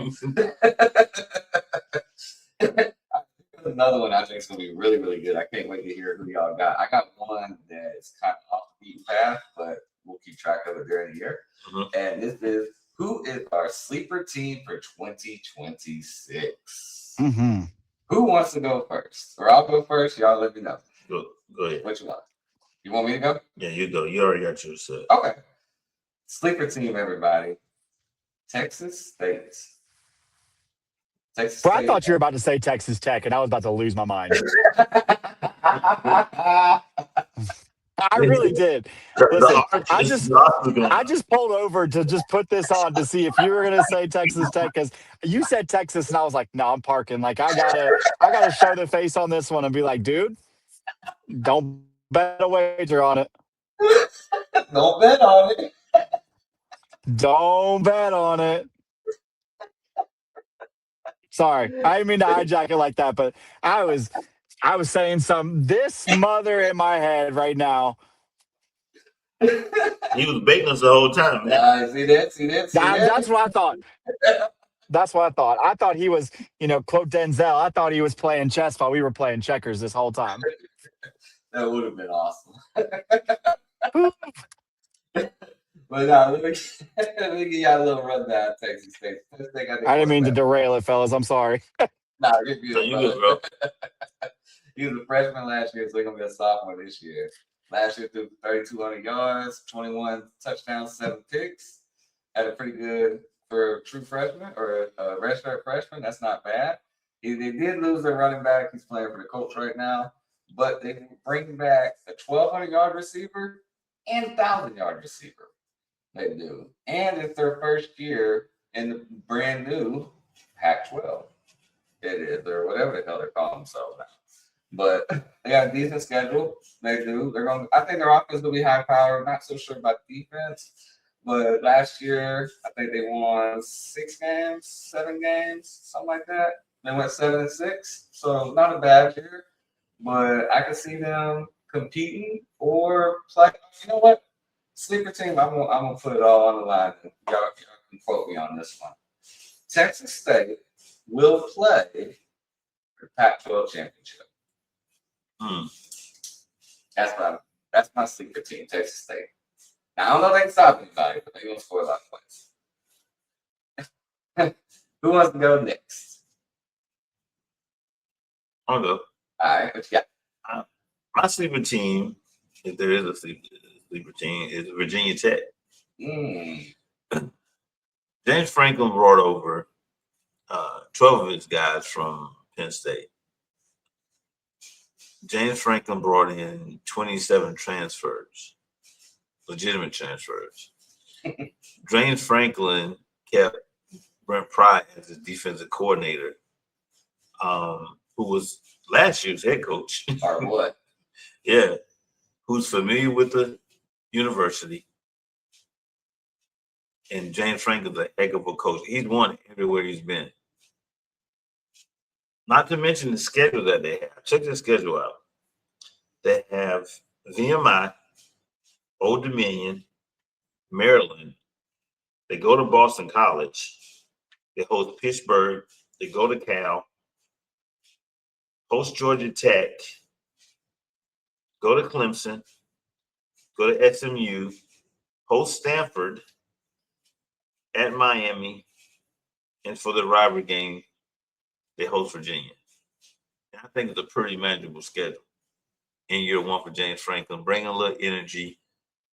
Another one I think is gonna be really, really good. I can't wait to hear who y'all got. I got one that's kind of off the beaten path, but we'll keep track of it during the year. And this is, who is our sleeper team for 2026? Mm-hmm. Who wants to go first? Or I'll go first. Y'all let me know. Go ahead. What you want? You want me to go? Yeah, you go. You already got yours set. Okay. Sleeper team, everybody. Texas State. Bro, I thought you were about to say Texas Tech, and I was about to lose my mind. I really did. Listen, I just pulled over to just put this on to see if you were gonna say Texas Tech, because you said Texas, and I was like, no, I'm parking. Like I gotta show the face on this one and be like, dude, don't bet a wager on it. Don't bet on it. Don't bet on it. Sorry, I didn't mean to hijack it like that, but I was saying this mother in my head right now. He was baiting us the whole time, man. See that? That's what I thought. That's what I thought. I thought he was, quote Denzel. I thought he was playing chess while we were playing checkers this whole time. That would have been awesome. But let me give y'all a little rundown of Texas State. I didn't mean to derail it, fellas. I'm sorry. Nah, you're good, You good, bro. He was a freshman last year, so he's going to be a sophomore this year. Last year threw 3,200 yards, 21 touchdowns, 7 picks. Had a pretty good for a true freshman or a redshirt freshman. That's not bad. They did lose their running back. He's playing for the Colts right now. But they bring back a 1,200-yard receiver and 1,000-yard receiver. They do. And it's their first year in the brand new Pac-12. It is, or whatever the hell they're calling themselves now. But they got a decent schedule. They do. I think their offense will be high powered. Not so sure about defense. But last year, I think they won 7 games, something like that. They went 7-6. So not a bad year. But I can see them competing or play. You know what? Sleeper team, I'm gonna put it all on the line. Y'all and quote me on this one. Texas State will play for Pac-12 championship. That's my sleeper team, Texas State. Now, I don't know if they can stop anybody, but they're going to score a lot of points. Who wants to go next? I'll go. All right, what you got? My sleeper team, if there is a sleeper team, is Virginia Tech. James Franklin brought over 12 of his guys from Penn State. James Franklin brought in 27 transfers, legitimate transfers. James Franklin kept Brent Pry as his defensive coordinator, who was last year's head coach. Or what? Yeah, who's familiar with the university. And James Franklin's a heck of a coach. He's won everywhere he's been. Not to mention the schedule that they have. Check the schedule out. They have VMI, Old Dominion, Maryland. They go to Boston College. They host Pittsburgh. They go to Cal. Host Georgia Tech. Go to Clemson. Go to SMU. Host Stanford. At Miami. And for the rivalry game, they host Virginia. And I think it's a pretty manageable schedule in year one for James Franklin. Bringing a little energy,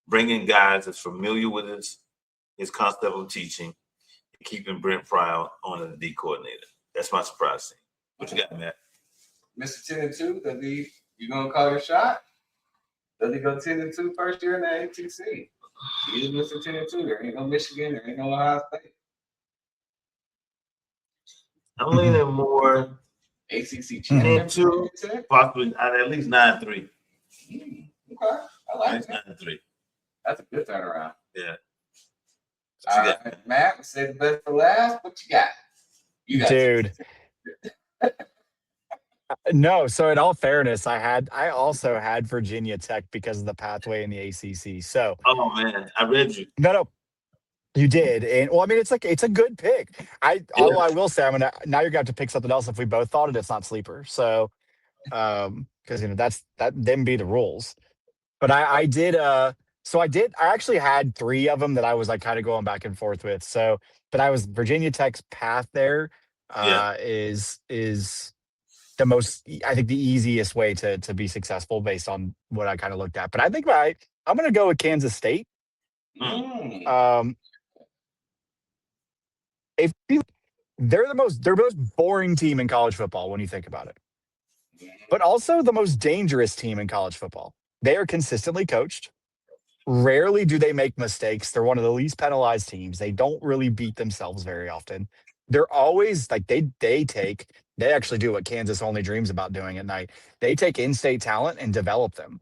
bringing guys that's familiar with his concept of teaching, and keeping Brent Pry on as the D coordinator. That's my surprise thing. What you got, Matt? Mr. 10-2, you gonna call your shot? Does he go 10-2 first year in the ATC? He is Mr. 10-2. There ain't no Michigan, there ain't no Ohio State. I'm leaning more ACC champion. 10-2, possibly at least 9-3. Okay, I like that. 9-3. That's a good turnaround. Yeah. All right, Matt, we said the best for last. What you got? You got Dude. No, so in all fairness, I also had Virginia Tech because of the pathway in the ACC. So, oh man, I read you. No, you did, and well, I mean, it's a good pick. All I will say, now you're going to have to pick something else if we both thought it. It's not sleeper, so because that them be the rules. But I did. So I actually had three of them that I was like kind of going back and forth with. So, but I was Virginia Tech's path there is the most, I think, the easiest way to be successful based on what I kind of looked at. But I think I'm going to go with Kansas State. If they're the most boring team in college football when you think about it, but also the most dangerous team in college football. They are consistently coached. Rarely do they make mistakes. They're one of the least penalized teams. They don't really beat themselves very often. They're always like they actually do what Kansas only dreams about doing at night. They take in-state talent and develop them.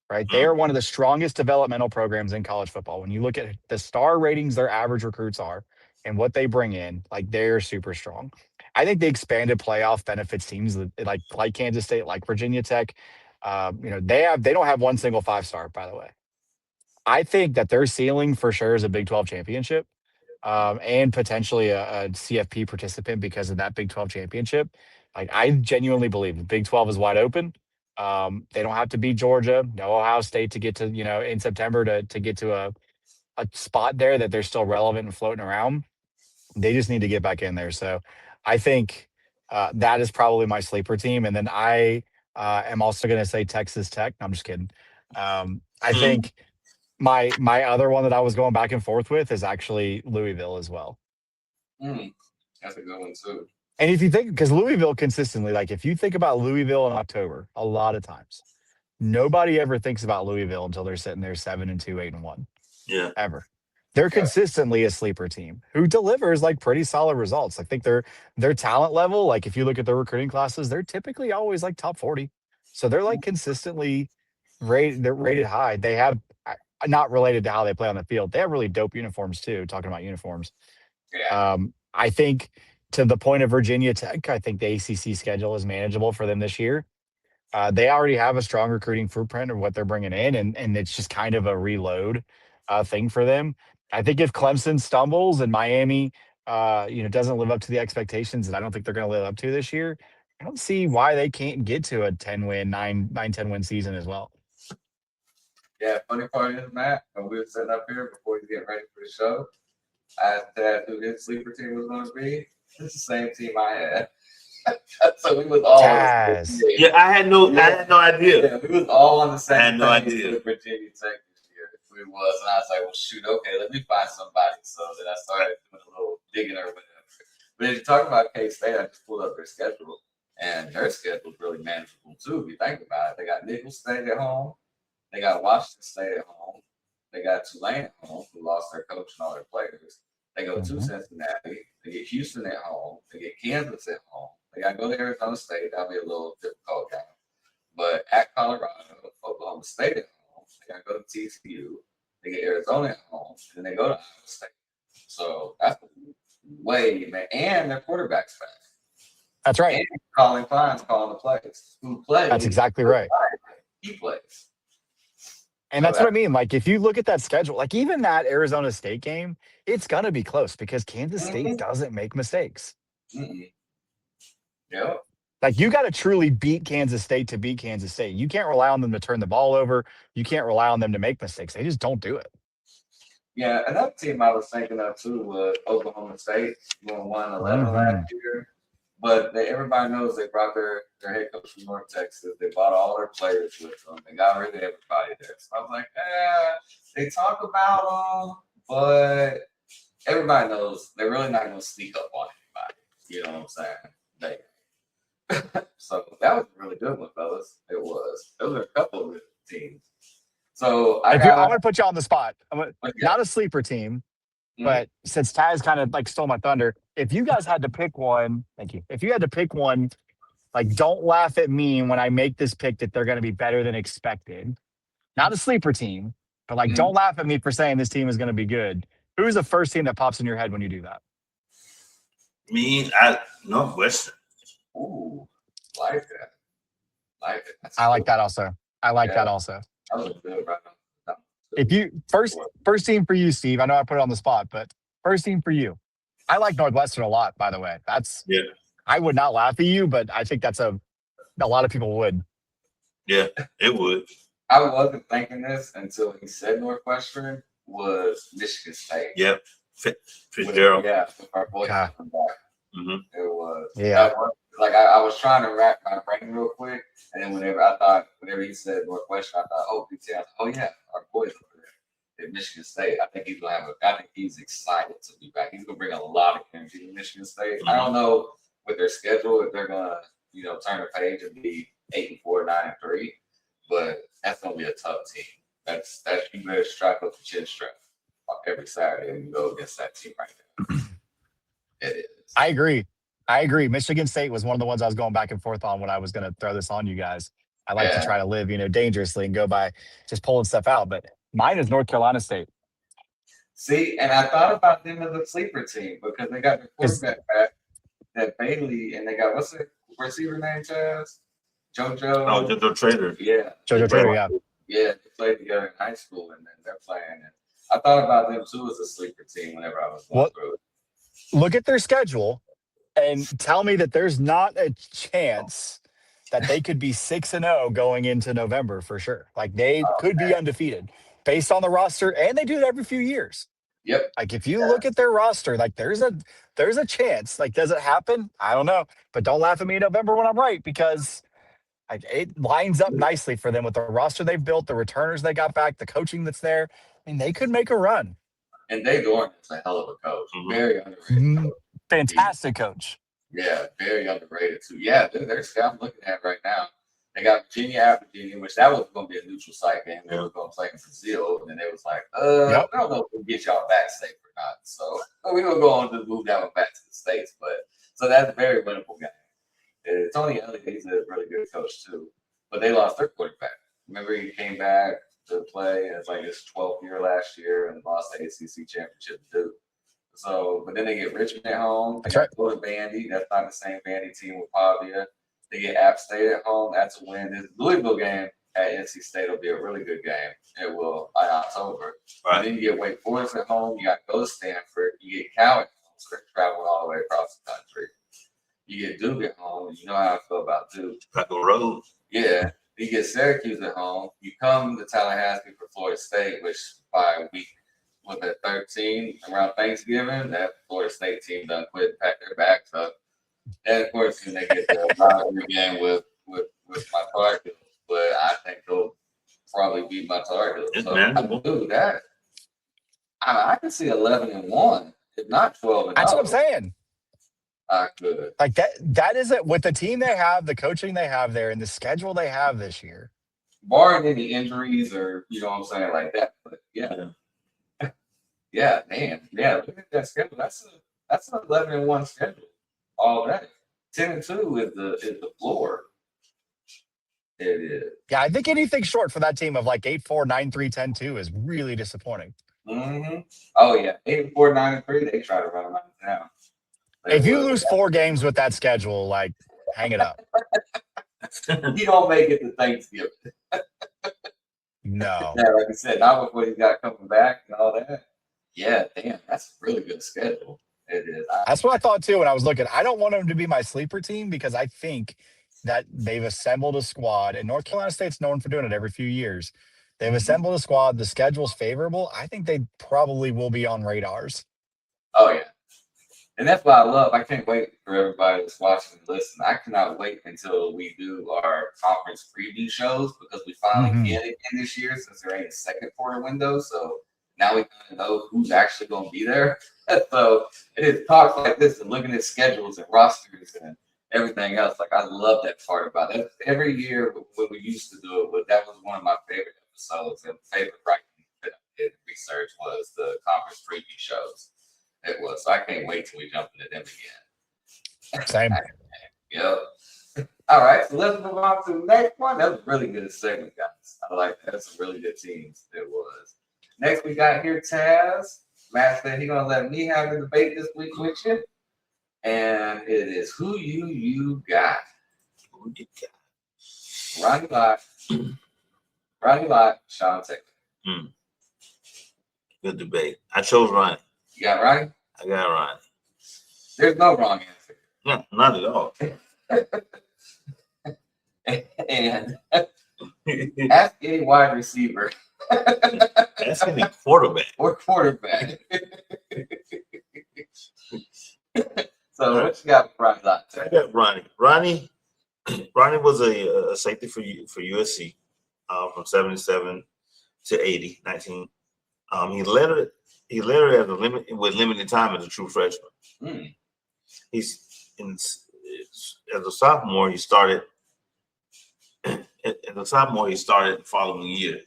Right? They are one of the strongest developmental programs in college football. When you look at the star ratings their average recruits are and what they bring in, like they're super strong. I think the expanded playoff benefits teams like Kansas State, like Virginia Tech. They don't have one single 5-star, by the way. I think that their ceiling for sure is a Big 12 championship and potentially a CFP participant because of that Big 12 championship. Like I genuinely believe the Big 12 is wide open. They don't have to beat Georgia, no Ohio State to get to, in September to get to a spot there that they're still relevant and floating around. They just need to get back in there. So I think that is probably my sleeper team. And then I am also going to say Texas Tech. No, I'm just kidding. I think my other one that I was going back and forth with is actually Louisville as well. That's a good one too. And if you think, because Louisville consistently, like if you think about Louisville in October, a lot of times, nobody ever thinks about Louisville until they're sitting there 7-2, 8-1. Yeah. Ever. They're consistently a sleeper team who delivers like pretty solid results. I think their talent level, like if you look at their recruiting classes, they're typically always like top 40. So they're like consistently rated. They're rated high. They have not related to how they play on the field. They have really dope uniforms too. Talking about uniforms. Yeah. I think to the point of Virginia Tech, I think the ACC schedule is manageable for them this year. They already have a strong recruiting footprint of what they're bringing in, and it's just kind of a reload thing for them. I think if Clemson stumbles and Miami, doesn't live up to the expectations that I don't think they're going to live up to this year, I don't see why they can't get to a 10-win, 10-win season as well. Yeah, funny part is, Matt, when we were sitting up here before we get ready for the show, I asked who his sleeper team was going to be. It's the same team I had. So we was all on the same Taz. page. Yeah, I had no idea. Yeah, we was all on the same I had no page idea. with Virginia Tech this year. We was, and I was like, well, shoot, okay, let me find somebody. So then I started doing a little digging or whatever. But if you talk about K-State, I just pulled up their schedule, and their schedule is really manageable too. If you think about it, they got Nicholls State at home, they got Washington State at home, they got Tulane at home, who lost their coach and all their players. They go to Cincinnati, they get Houston at home, they get Kansas at home. They got to go to Arizona State. That'll be a little difficult game. But at Colorado, Oklahoma State at home, they got to go to TCU. They get Arizona at home, and then they go to Iowa State. So that's way, man. And their quarterback's back. That's right. And Colin Klein's calling the plays. Who plays? That's exactly right. He plays. And that's what I mean. Like, if you look at that schedule, like even that Arizona State game, it's going to be close because Kansas State doesn't make mistakes. Yeah. Like, you got to truly beat Kansas State to beat Kansas State. You can't rely on them to turn the ball over. You can't rely on them to make mistakes. They just don't do it. Yeah, another team I was thinking of too was Oklahoma State, going 1-11 last year. But everybody knows they brought their head coach from North Texas. They bought all their players with them. They got rid of everybody there. So I was like, they talk about them, but everybody knows they're really not going to sneak up on anybody. You know what I'm saying? So that was a really good one, fellas. It was. Those are a couple of good teams. So I want to put you on the spot. Not a sleeper team, but since Taz kind of like stole my thunder, if you guys had to pick one, thank you. If you had to pick one, like, don't laugh at me when I make this pick that they're going to be better than expected. Not a sleeper team, but like, don't laugh at me for saying this team is going to be good. Who's the first team that pops in your head when you do that? Northwestern. Ooh, like that. I like that also. That also. That was good, right now. If you first team for you, Steve. I know I put it on the spot, but first team for you. I like Northwestern a lot, by the way. I would not laugh at you, but I think that's a lot of people would. Yeah, it would. I wasn't thinking this until he said Northwestern was Michigan State. Yep. Fitzgerald. Yeah, with our boys coming back. Mm-hmm. It was. Yeah. I was trying to wrap my brain real quick, and then whenever he said Northwestern, I thought, oh, Big Ten. I thought, oh yeah, our boys over there at Michigan State. I think he's excited to be back. He's gonna bring a lot of energy to Michigan State. Mm-hmm. I don't know with their schedule if they're gonna, turn the page and be 8-4, 9-3, but that's gonna be a tough team. That's you better strap up the chin strap every Saturday and go against that team right now. It is. I agree. Michigan State was one of the ones I was going back and forth on when I was going to throw this on you guys. I like to try to live, dangerously and go by just pulling stuff out. But mine is North Carolina State. See, and I thought about them as a sleeper team because they got the quarterback back, that Bailey, and they got, what's the receiver name, Chaz? JoJo. Oh, JoJo Trader. Yeah. JoJo Trader, yeah. Yeah, they played together in high school, and then they're playing. And I thought about them too as a sleeper team whenever I was going through it. Look at their schedule and tell me that there's not a chance that they could be 6-0 going into November for sure. Like, they could be undefeated based on the roster, and they do it every few years. Yep. Like, if you look at their roster, like, there's a chance. Like, does it happen? I don't know. But don't laugh at me in November when I'm right, because it lines up nicely for them with the roster they've built, the returners they got back, the coaching that's there. I mean, they could make a run. And Dave Dorn is a hell of a coach. Very underrated coach. Fantastic coach. Yeah, very underrated too. Yeah, their scout I'm looking at right now. They got Virginia at Virginia, which that was going to be a neutral site game. They were going to play in Brazil, and then they was like, I don't know if we'll get y'all back safe or not. So we're going to go on to move that one back to the States. But so that's a very winnable game. Tony Elliott, he's a really good coach too. But they lost their quarterback. Remember, he came back to play. It's like his 12th year last year and lost the ACC championship too. So, but then they get Richmond at home. That's right. Go to Vandy. That's not the same Vandy team with Pavia. They get App State at home. That's a win. This Louisville game, at NC State will be a really good game. It will by October. Right. And then you get Wake Forest at home. You got to go to Stanford. You get Cal at home. So they're traveling all the way across the country. You get Duke at home. You know how I feel about Duke. Paco Road. Yeah. You get Syracuse at home. You come to Tallahassee for Florida State, which by week with the 13 around Thanksgiving, that Florida State team done quit and pack their bags up. And of course, then they get the rivalry game with my Tar Heels, but I think they'll probably beat my Tar Heels. It's So manageable. do that. I can see 11-1, if not 12-0. That's what I'm saying. I could. Like that is it with the team they have, the coaching they have there, and the schedule they have this year. Barring any injuries or you know what I'm saying like that, but yeah. Yeah, man. Yeah, look at that schedule. That's an 11-1 schedule all day. 10-2 is the floor. It is. Yeah, I think anything short for that team of like 8-4, 9-3, 10-2 is really disappointing. Mm-hmm. Oh yeah, 8-4, 9-3. They try to run them out of town. If you lose 4 games with that schedule, like hang it up. You don't make it to Thanksgiving. No. Yeah, like I said, not with what he's got coming back and all that. Yeah, damn, that's a really good schedule. It is. That's what I thought too when I was looking. I don't want them to be my sleeper team because I think that they've assembled a squad, and North Carolina State's known for doing it every few years. They've assembled a squad. The schedule's favorable. I think they probably will be on radars. Oh yeah, and that's what I love. I can't wait for everybody that's watching and listening. I cannot wait until we do our conference preview shows because we finally get it in this year since there ain't a second quarter window. So now we kind of know who's actually going to be there. So it is talks like this and looking at schedules and rosters and everything else. Like I love that part about it. Every year when we used to do it, but that was one of my favorite episodes and favorite writing that I did research was the conference preview shows. It was. So I can't wait till we jump into them again. Same. Yep. All right, so let's move on to the next one. That was a really good segment, guys. I like that. That's some really good teams. It was. Next, we got here Taz. Matt said he's going to let me have the debate this week with you. And it is who you got. Who you got? Ronnie Lott, Sean Taylor. Good debate. I chose Ronnie. You got Ronnie? I got Ronnie. There's no wrong answer. No, not at all. And ask any wide receiver. Ask any quarterback. Or quarterback. So what you got for Ronnie Lott? I got Ronnie. Ronnie was a safety for USC from 77 to 80, 19. He led it with limited time as a true freshman. As a sophomore, he started. As a sophomore, he started the following year.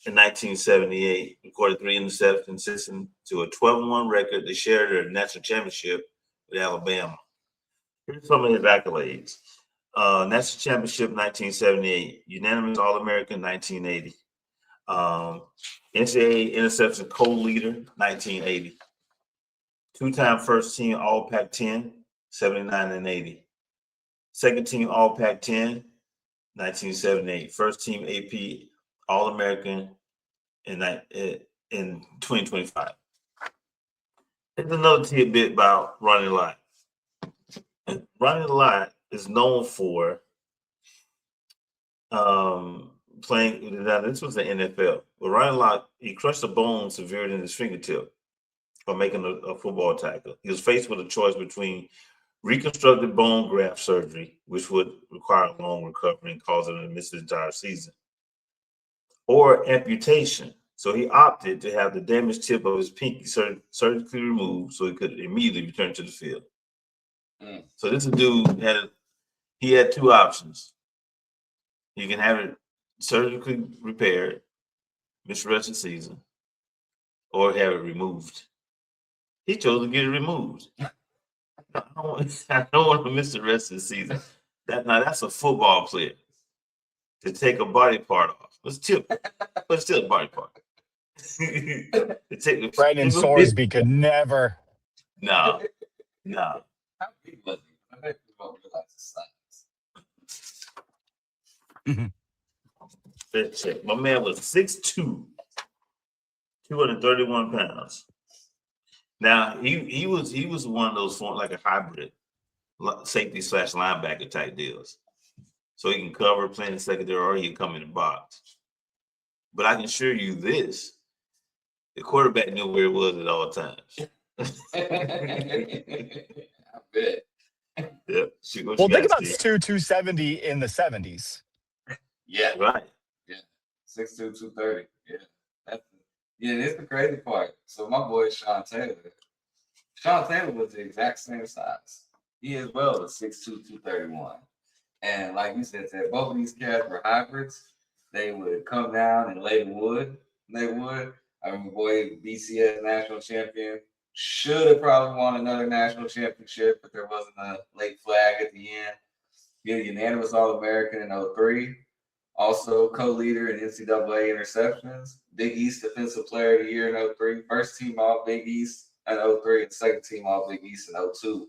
In 1978, recorded 3 interceptions to a 12-1 record. They shared their national championship with Alabama. Here's some of his accolades. National championship 1978, unanimous All-American 1980. NCAA interception co-leader 1980. 2-time first team All Pac-10, 79 and 80. Second team All Pac-10, 1978. First team AP All-American in 2025. Here's another tidbit about Ronnie Lott. Ronnie Lott is known for playing. Now, this was the NFL. But Ronnie Lott, he crushed a bone severely in his fingertip for making a football tackle. He was faced with a choice between reconstructed bone graft surgery, which would require a long recovery and cause him to miss his entire season, or amputation. So he opted to have the damaged tip of his pinky surgically removed so he could immediately return to the field. So this dude had 2 options. You can have it surgically repaired, miss the rest of the season, or have it removed. He chose to get it removed. I don't want to miss the rest of the season. That's a football player to take a body part off. It's still a body part. Brandon Sorsby could never. No. How big was he? I bet you don't realize the size. Let's check. My man was 6'2", 231 pounds. Now he was one of those like a hybrid safety / linebacker type deals. So he can cover, play in the secondary, or he can come in the box. But I can assure you this: the quarterback knew where it was at all times. I bet. Yeah. Well, think about Stu 270 in the 70s. Yeah. Right. Yeah. 6'2", 230. Yeah. That's the crazy part. So my boy Sean Taylor was the exact same size. He as well was 6'2", 231. And like you said, both of these cats were hybrids. They would come down and lay the wood. They would. I remember boy BCS national champion. Should have probably won another national championship, but there wasn't a late flag at the end. He was unanimous All-American in 03. Also co-leader in NCAA interceptions. Big East Defensive Player of the Year in 03. First team All Big East in 03 and second team All Big East in 02.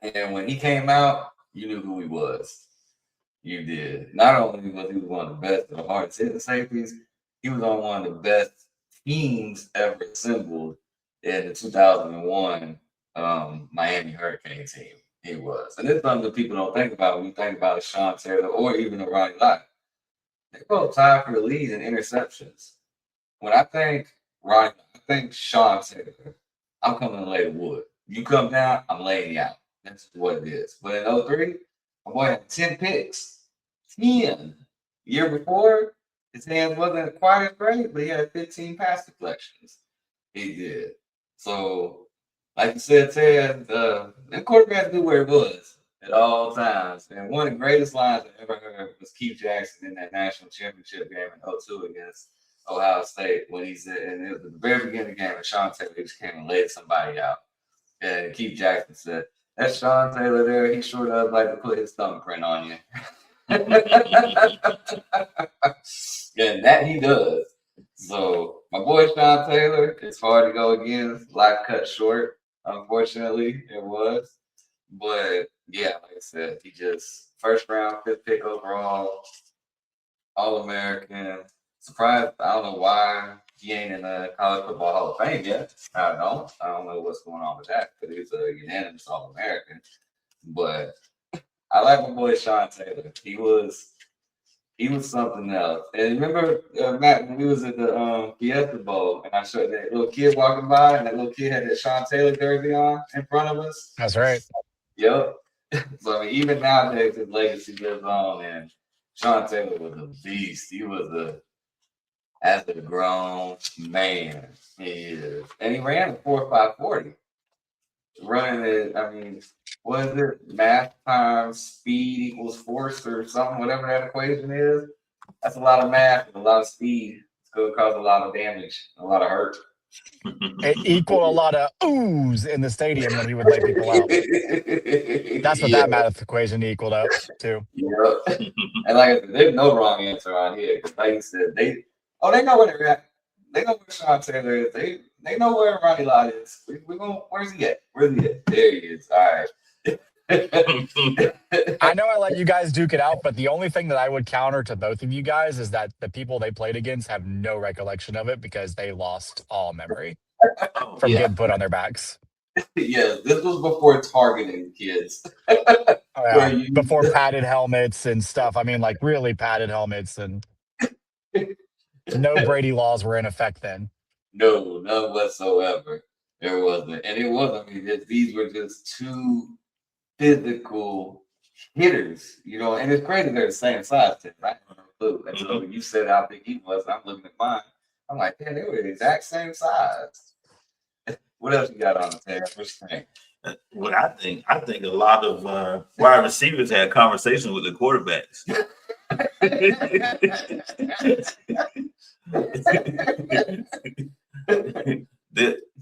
And when he came out, you knew who he was. You did. Not only was he one of the best and the hardest hitting safeties, he was on one of the best teams ever assembled in the 2001 Miami Hurricane team. He was. And it's something that people don't think about when you think about a Sean Taylor or even a Ronnie Lott. They both tied for the lead in interceptions. When I think Ronnie, I think Sean Taylor, I'm coming to lay the wood. You come down, I'm laying you out. That's what it is. But in 03, my boy had 10 picks. 10. The year before, his hands wasn't quite as great, but he had 15 pass deflections. He did. So, like you said, Ted, the quarterback knew where it was at all times. And one of the greatest lines I ever heard was Keith Jackson in that national championship game in 02 against Ohio State when he said, and it was the very beginning of the game, and Sean Taylor just came and laid somebody out. And Keith Jackson said, "That's Sean Taylor there. He sure does like to put his thumbprint on you." And that he does. So my boy Sean Taylor, it's hard to go against. Life cut short, unfortunately, it was. But yeah, like I said, he just first round, 5th pick overall, All-American. Surprised, I don't know why he ain't in the College Football Hall of Fame yet. I don't know what's going on with that, because he's a unanimous All-American. But I like my boy Sean Taylor. He was something else. And remember, Matt, when we was at the Fiesta Bowl, and I showed that little kid walking by, and that little kid had that Sean Taylor jersey on in front of us. That's right. Yep. So I mean, even nowadays, his legacy lives on, and Sean Taylor was a beast. He was as a grown man, he is. And he ran a 4.5 running it, I mean, what is it? Math times speed equals force or something, whatever that equation is. That's a lot of math and a lot of speed. It's going to cause a lot of damage, a lot of hurt. It equaled a lot of oohs in the stadium when he would lay people out. That's what that math equation equaled up to. Yeah. And like I said, there's no wrong answer on here. Because like you said, they know where they're at. They know where Sean Taylor is. They know where Ronnie Lott is. Where's he at? Where's he at? There he is. All right. I know I let you guys duke it out, but the only thing that I would counter to both of you guys is that the people they played against have no recollection of it because they lost all memory from getting put on their backs. Yeah, this was before targeting kids. Before padded helmets and stuff. I mean, like really padded helmets, and no Brady laws were in effect then. No, none whatsoever. There wasn't. And it was, I mean, these were just two physical hitters, and it's crazy they're the same size, right? And so you said how big he was, I'm looking at mine. I'm like, damn, they were the exact same size. What else you got on the table? What you think? Well, I think a lot of wide receivers had conversations with the quarterbacks.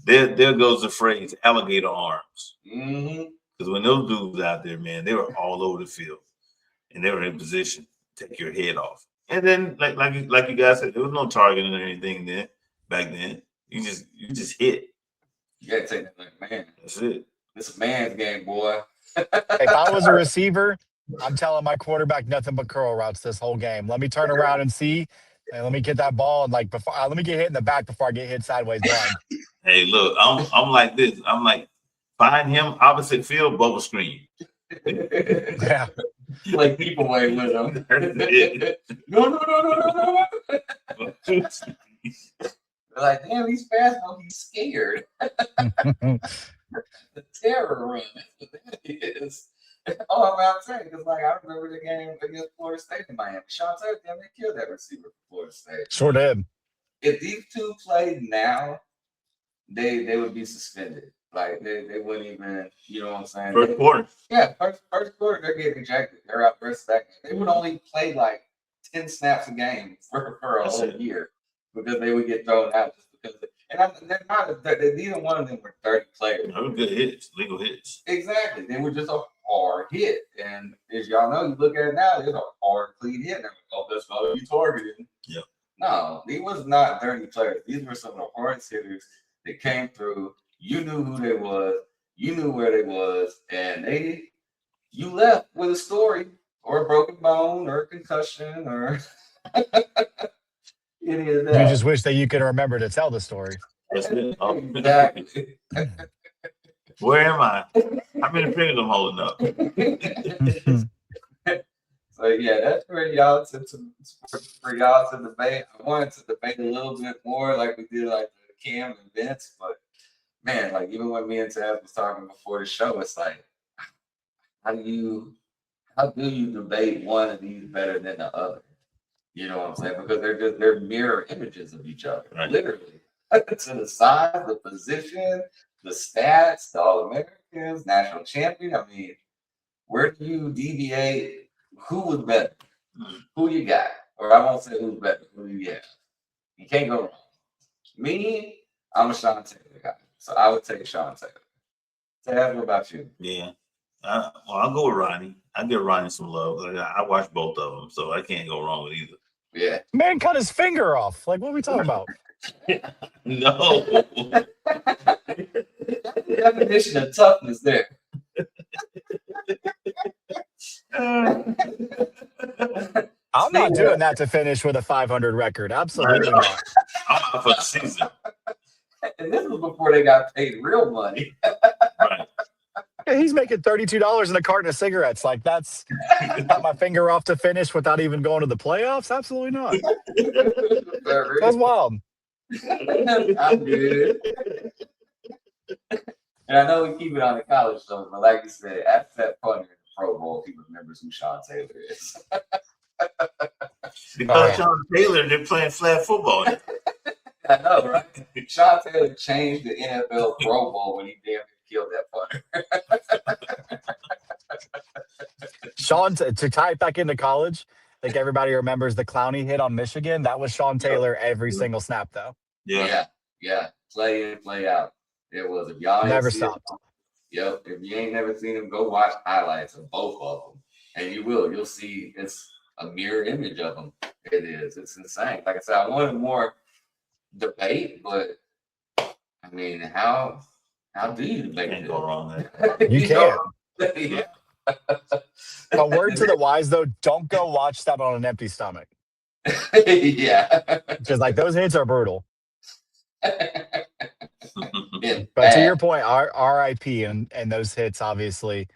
There goes the phrase "alligator arms." Because when those dudes out there, man, they were all over the field, and they were in position to take your head off. And then, like you guys said, there was no targeting or anything then. Back then, you just hit. You gotta take that like man. That's it. It's a man's game, boy. If I was a receiver, I'm telling my quarterback nothing but curl routes this whole game. Let me turn around and see, and let me get that ball and like before. Let me get hit in the back before I get hit sideways blind. Hey, look, I'm like this. I'm like, find him opposite field, bubble screen. Yeah. Like people away with him. No. They're like, damn, he's fast. No, he's scared. The terror run. That's what that is. Oh, I'm saying, because like I remember the game against Florida State in Miami. Sean Taylor, damn, they killed that receiver for Florida State. Sure did. If these two played now, they would be suspended. Like they wouldn't even, you know what I'm saying? First quarter. Yeah, first quarter they're getting ejected. They're out first second. They would only play like 10 snaps a game for a That's whole it. year because they would get thrown out just because. They're not. Neither one of them were 30 players. Those good hits, legal hits. Exactly. They were just a hard hit. And as y'all know, you look at it now, there's a hard, clean hit. And they're like, oh, that's how you targeted. Yep. No, these was not 30 players. These were some of the hardest hitters that came through. You knew who they was. You knew where they was. And you left with a story or a broken bone or a concussion or any of that. You just wish that you could remember to tell the story. That's it. Exactly. Where am I? How many fingers I'm holding up? So yeah, that's for y'all to debate. I wanted to debate a little bit more like we did like the Cam and Vince, but man, like even when me and Tab was talking before the show, it's like how do you debate one of these better than the other? You know what I'm saying? Because they're mirror images of each other, Right. literally. To the size, the position, the stats, the All-Americans, national champion. I mean, where do you deviate? Who was better? Who you got? Or I won't say who's better. Who you got? You can't go wrong. Me, I'm a Sean Taylor guy, so I would take Sean Taylor. Tab, what about you? Yeah. Well, I'll go with Ronnie. I give Ronnie some love. Like, I watched both of them, so I can't go wrong with either. Yeah. Man cut his finger off. Like, what are we talking about? No. That's the definition of toughness there. I'm not doing that to finish with a 500 record. Absolutely not. I'm out for the season. And this was before they got paid real money. Right. Yeah, he's making $32 in a carton of cigarettes. Like, that's cut my finger off to finish without even going to the playoffs? Absolutely not. That's wild. I'm good. And I know we keep it on the college show, but like you said, after that punter in the Pro Bowl, he remembers who Sean Taylor is. Because Sean Taylor, they're playing flag football. I know, right? Sean Taylor changed the NFL Pro Bowl when he damn near killed that punter. Sean, to tie it back into college, I think everybody remembers the Clowney hit on Michigan. That was Sean Taylor every single snap, though. Yeah. Play in, play out. It was. If y'all ain't Never seen it, stopped. yep. If you ain't never seen him, go watch highlights of both of them, and you will. You'll see it's a mirror image of them. It is. It's insane. Like I said, I wanted more debate, but I mean, how do you debate? Can't go wrong there. You can't. Yeah. A word to the wise, though, don't go watch that on an empty stomach. Yeah. Because, like, those hits are brutal. Yeah. But to your point, RIP and those hits obviously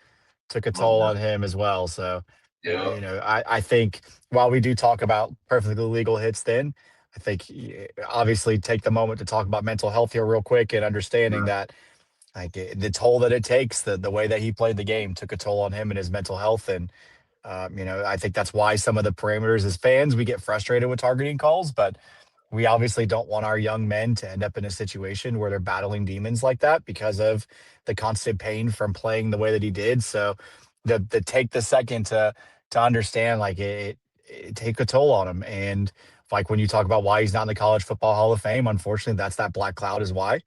took a toll on him as well. So, Yeah. you know, I think while we do talk about perfectly legal hits then, I think obviously take the moment to talk about mental health here real quick and understanding that like the toll that it takes, the way that he played the game took a toll on him and his mental health. And, you know, I think that's why some of the parameters as fans, we get frustrated with targeting calls, but we obviously don't want our young men to end up in a situation where they're battling demons like that because of the constant pain from playing the way that he did. So the take the second to understand like it take a toll on him. And like when you talk about why he's not in the College Football Hall of Fame, unfortunately, that's that black cloud is why.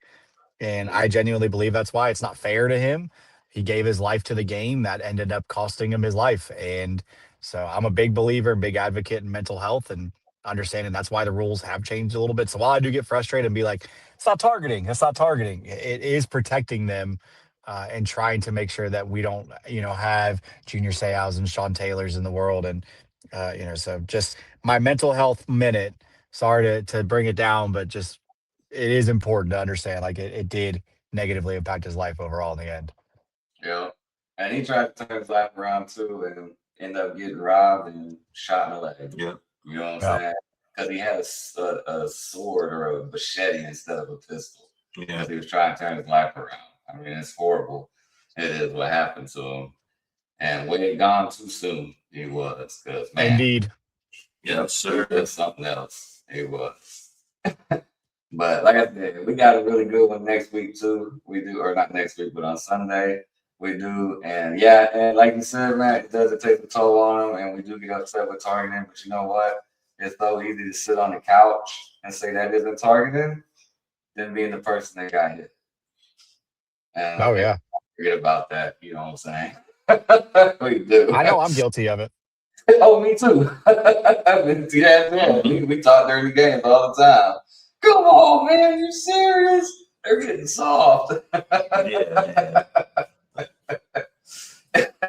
And I genuinely believe that's why. It's not fair to him. He gave his life to the game that ended up costing him his life. And so I'm a big believer, big advocate in mental health and understanding that's why the rules have changed a little bit. So while I do get frustrated and be like, it's not targeting, it is protecting them and trying to make sure that we don't, have Junior Seaus and Sean Taylors in the world. And, so just my mental health minute. Sorry to bring it down, but just it is important to understand like it did negatively impact his life overall in the end. Yeah. And he tried to turn his life around too and end up getting robbed and shot in the leg. Yeah. You know what I'm Yeah. saying? Because he had a sword or a machete instead of a pistol. Yeah. Because he was trying to turn his life around. I mean, it's horrible. It is what happened to him. And when it gone too soon, he was. Because, man. Indeed. Yes, sir. He was something else. He was. But like I said, we got a really good one next week too. We do, or not next week, but on Sunday we do. And yeah, and like you said, man, it does take a toll on them, and we do get upset with targeting. But you know what? It's so easy to sit on the couch and say that isn't targeting than being the person that got hit. And Oh yeah, forget about that. You know what I'm saying? We do. I know I'm guilty of it. Oh, me too. Yeah. We talk during the games all the time. Come on, man, you serious? They're getting soft. Yeah.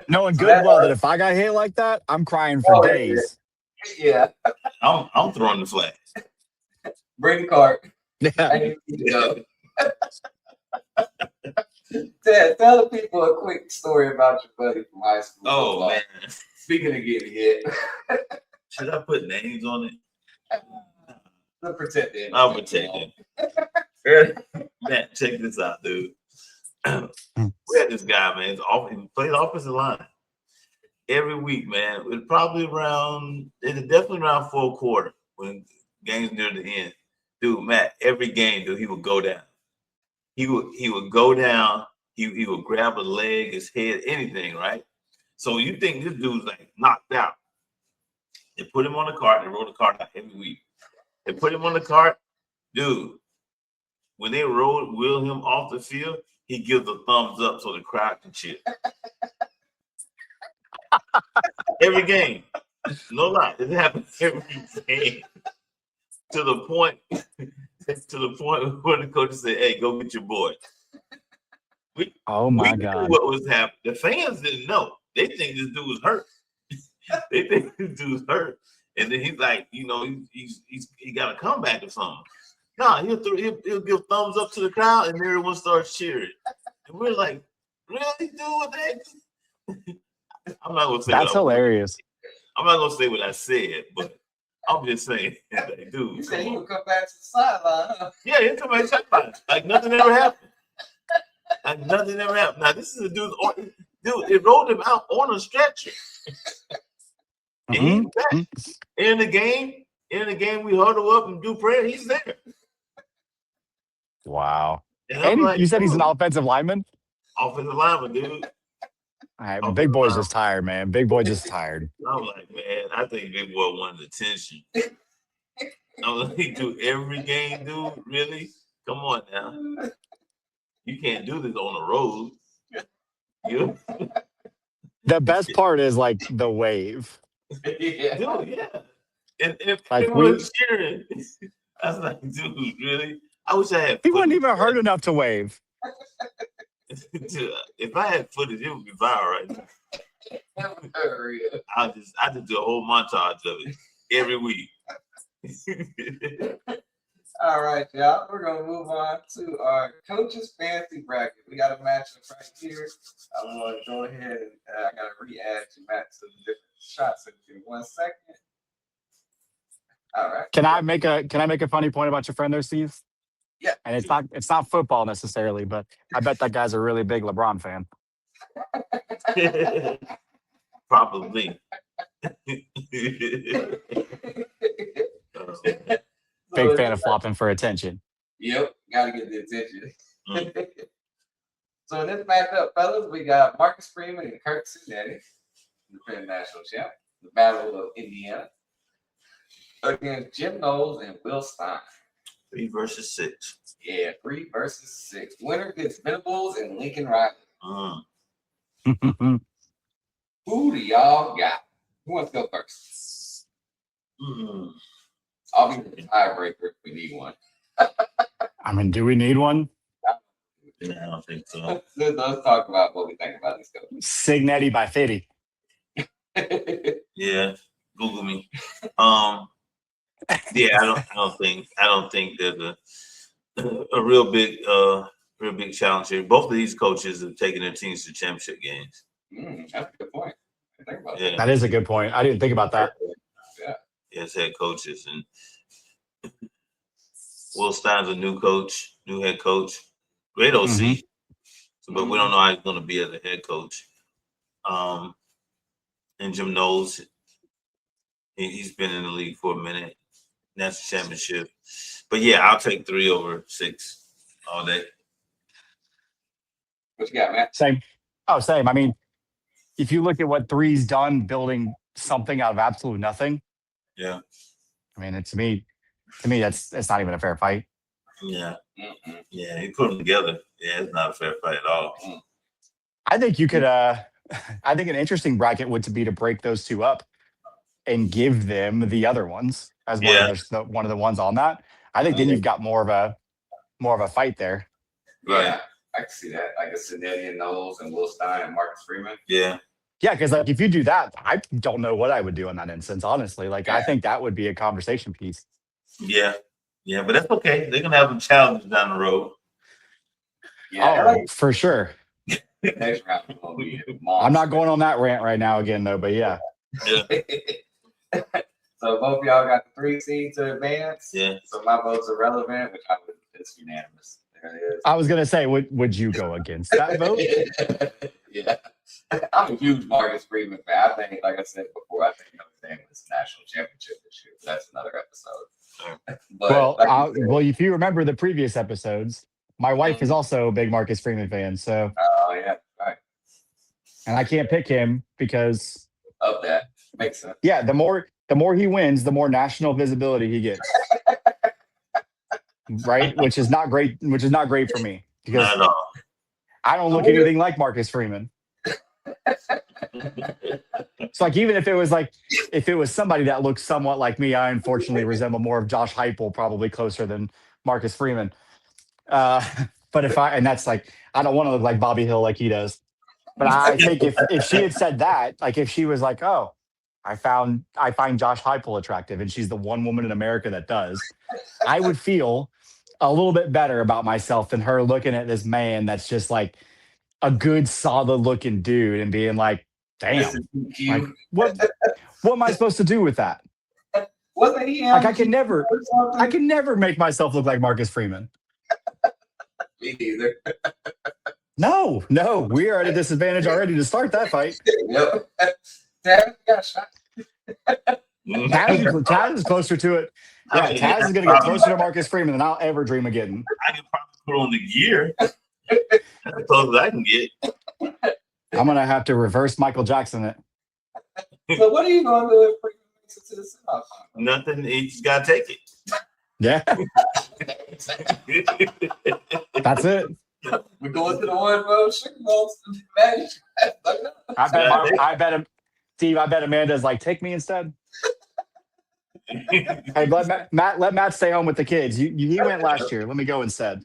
Knowing good well that if I got hit like that, I'm crying for days. Yeah. I'm throwing the flag. Bring the cart. Yeah. Tell the people a quick story about your buddy from high school. Oh man. Speaking of getting hit. Should I put names on it? I'll protect it. I'll protect it. Man, check this out, dude. We had this guy, man. He played offensive line every week, man. It's definitely around fourth quarter when games near the end. Dude, Matt, every game, dude, he would go down. He would go down. He would grab a leg, his head, anything, right? So you think this dude's like knocked out. They put him on the cart. They roll the cart out every week. They put him on the cart. Dude, when they wheel him off the field, he gives a thumbs up so the crowd can cheer. Every game. No lie. It happens every game. To the point where the coach said, "Hey, go get your boy." Oh my we knew God. what was happening. The fans didn't know. They think this dude was hurt. They think this dude's hurt. And then he's like, he got a comeback or something. No, he'll give thumbs up to the crowd and everyone starts cheering. And we're like, really, dude? What the heck? I'm not gonna say That's hilarious. I'm not gonna say what I said, but I'm just saying, like, dude. You said he would come back to the sideline, huh? Yeah, he'll come back to the sideline. Like nothing ever happened. Like nothing ever happened. Now this is a dude. It rolled him out on a stretcher. And he's back. In the game, we huddle up and do prayer. He's there. Wow. And you said he's an offensive lineman? Offensive lineman, dude. All right, Big Boy's just tired, man. Big Boy just tired. I'm like, man, I think Big Boy wanted attention. I'm like, dude, every game, dude, really? Come on now. You can't do this on the road. You? The best part is like the wave. Yeah. Dude, yeah. And if Like people was cheering, I was like, dude, really? I wish I had. He wasn't even hurt enough to wave. Dude, if I had footage, it would be viral right now. I just do a whole montage of it every week. All right, y'all. We're gonna move on to our coaches fantasy bracket. We got a matchup right here. I'm gonna go ahead and I gotta re-add to Matt to the different shots. So give me 1 second. All right. Can I make a funny point about your friend there, Steve? Yeah. And it's not football necessarily, but I bet that guy's a really big LeBron fan. Probably. Big fan of flopping for attention. Yep, gotta get the attention. So in this matchup, fellas, we got Marcus Freeman and Kirk Cincinnati, defending national champ. The Battle of Indiana against Jim Knowles and Will Stein. 3 versus 6. Yeah, 3 versus 6. Winner gets Venables and Lincoln Riley. Who do y'all got? Who wants to go first? I'll be the tiebreaker if we need one. I mean, do we need one? Yeah, I don't think so. Let's talk about what we think about these coaches. Signetti by 50. Yeah, Google me. Yeah, I don't think there's a real big challenge here. Both of these coaches have taken their teams to championship games. That's a good point. Think about Yeah, That is a good point. I didn't think about that. Yeah. as head coaches, and Will Stein's a new coach, new head coach, great OC, Mhm. but we don't know how he's going to be as a head coach. And Jim Knowles, he's been in the league for a minute, national championship. But yeah, I'll take 3 over 6 all day. What you got, Matt? Same. Oh, same. I mean, if you look at what 3's done building something out of absolute nothing, Yeah, I mean, to me, it's not even a fair fight. yeah, yeah. He put them together. Yeah, it's not a fair fight at all. I think you could. I think an interesting bracket would be to break those two up and give them the other ones as one of the ones on that. I think then you've got more of a fight there. Right. Yeah, I can see that. Like a Cincinnati and Knowles and Will Stein and Marcus Freeman. Yeah. Yeah, because like if you do that, I don't know what I would do in that instance, honestly. Like I think that would be a conversation piece. Yeah. Yeah, but that's okay. They're gonna have some challenges down the road. Yeah, for sure. Next round is gonna be I'm not going on that rant right now again, though. But yeah. Yeah. So both of y'all got the 3 seed to advance. Yeah. So my vote's irrelevant, which it's unanimous. There it is. I was gonna say, would you go against that vote? Yeah. I'm a huge Marcus Freeman fan. I think, like I said before, I think Notre Dame was national championship this year. That's another episode. But Well, like well, if you remember the previous episodes, my wife is also a big Marcus Freeman fan. So, oh yeah, right. and I can't pick him because Of that makes sense. yeah, the more he wins, the more national visibility he gets. Right, which is not great. Which is not great for me because Not at all. I don't look anything like Marcus Freeman. It's like even if it was somebody that looks somewhat like me, I unfortunately resemble more of Josh Heupel, probably closer than Marcus Freeman. But and that's like I don't want to look like Bobby Hill like he does. But I think if she had said that, like if she was like, oh, I find Josh Heupel attractive, and she's the one woman in America that does, I would feel a little bit better about myself than her looking at this man that's just like a good, solid looking dude and being like, damn, like, what am I supposed to do with that? Wasn't he like I can never make myself look like Marcus Freeman. Me neither. No, we are at a disadvantage already to start that fight. Yep. Damn, got shot. Taz is closer to it. Yeah, Taz is going to get closer to Marcus Freeman than I'll ever dream of getting. I can probably put on the gear. As close as I can get. I'm going to have to reverse Michael Jackson it. So what are you going to do if Freeman makes it to the semifinal? Nothing. He just got to take it. Yeah, that's it. We're going to the one road sugar balls match. I bet Steve. I bet Amanda's like, take me instead. Hey, let Matt stay home with the kids. He went last year. Let me go instead.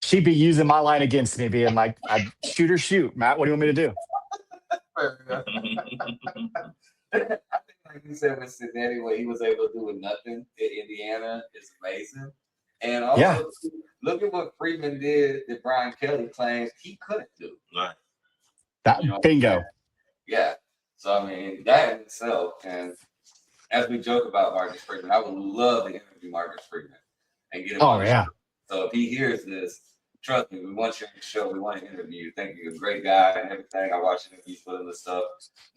She'd be using my line against me, being like, "I'd shoot or shoot." Matt, what do you want me to do? I think, like you said with Cincinnati, what he was able to do with nothing in Indiana is amazing. And also, look at what Freeman did that Brian Kelly claims he couldn't do. Right. That bingo. Yeah. So I mean, that in itself, and as we joke about Marcus Freeman, I would love to interview Marcus Freeman and get him on the show. So if he hears this, trust me, we want you on the show. We want to interview you. Think you're a great guy and everything. I watch interviews with him and stuff.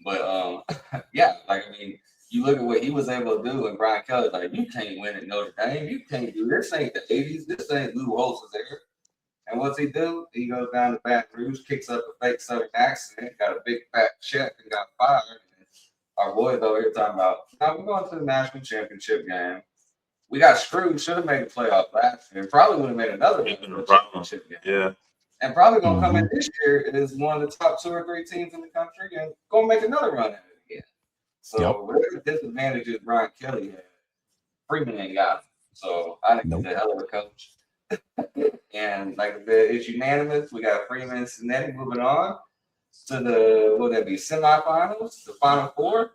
But yeah, like I mean, you look at what he was able to do, and Brian Kelly's like, you can't win at Notre Dame. You can't do this. Ain't the 80s. This ain't Lou Holtz's era. And what's he do? He goes down to Baton Rouge, kicks up a fake Southern accent, got a big fat check, and got fired. And our boys over here talking about, now we're going to the national championship game. We got screwed. Should have made the playoff last year. Probably would have made another championship game. Yeah. And probably going to come in this year as one of the top 2 or 3 teams in the country and going to make another run at it again. So whatever disadvantages Brian Kelly had, Freeman ain't got him. So I think he's a hell of a coach. And like I said, it's unanimous. We got Freeman and Cincinnati moving on to the, will that be semifinals, the final four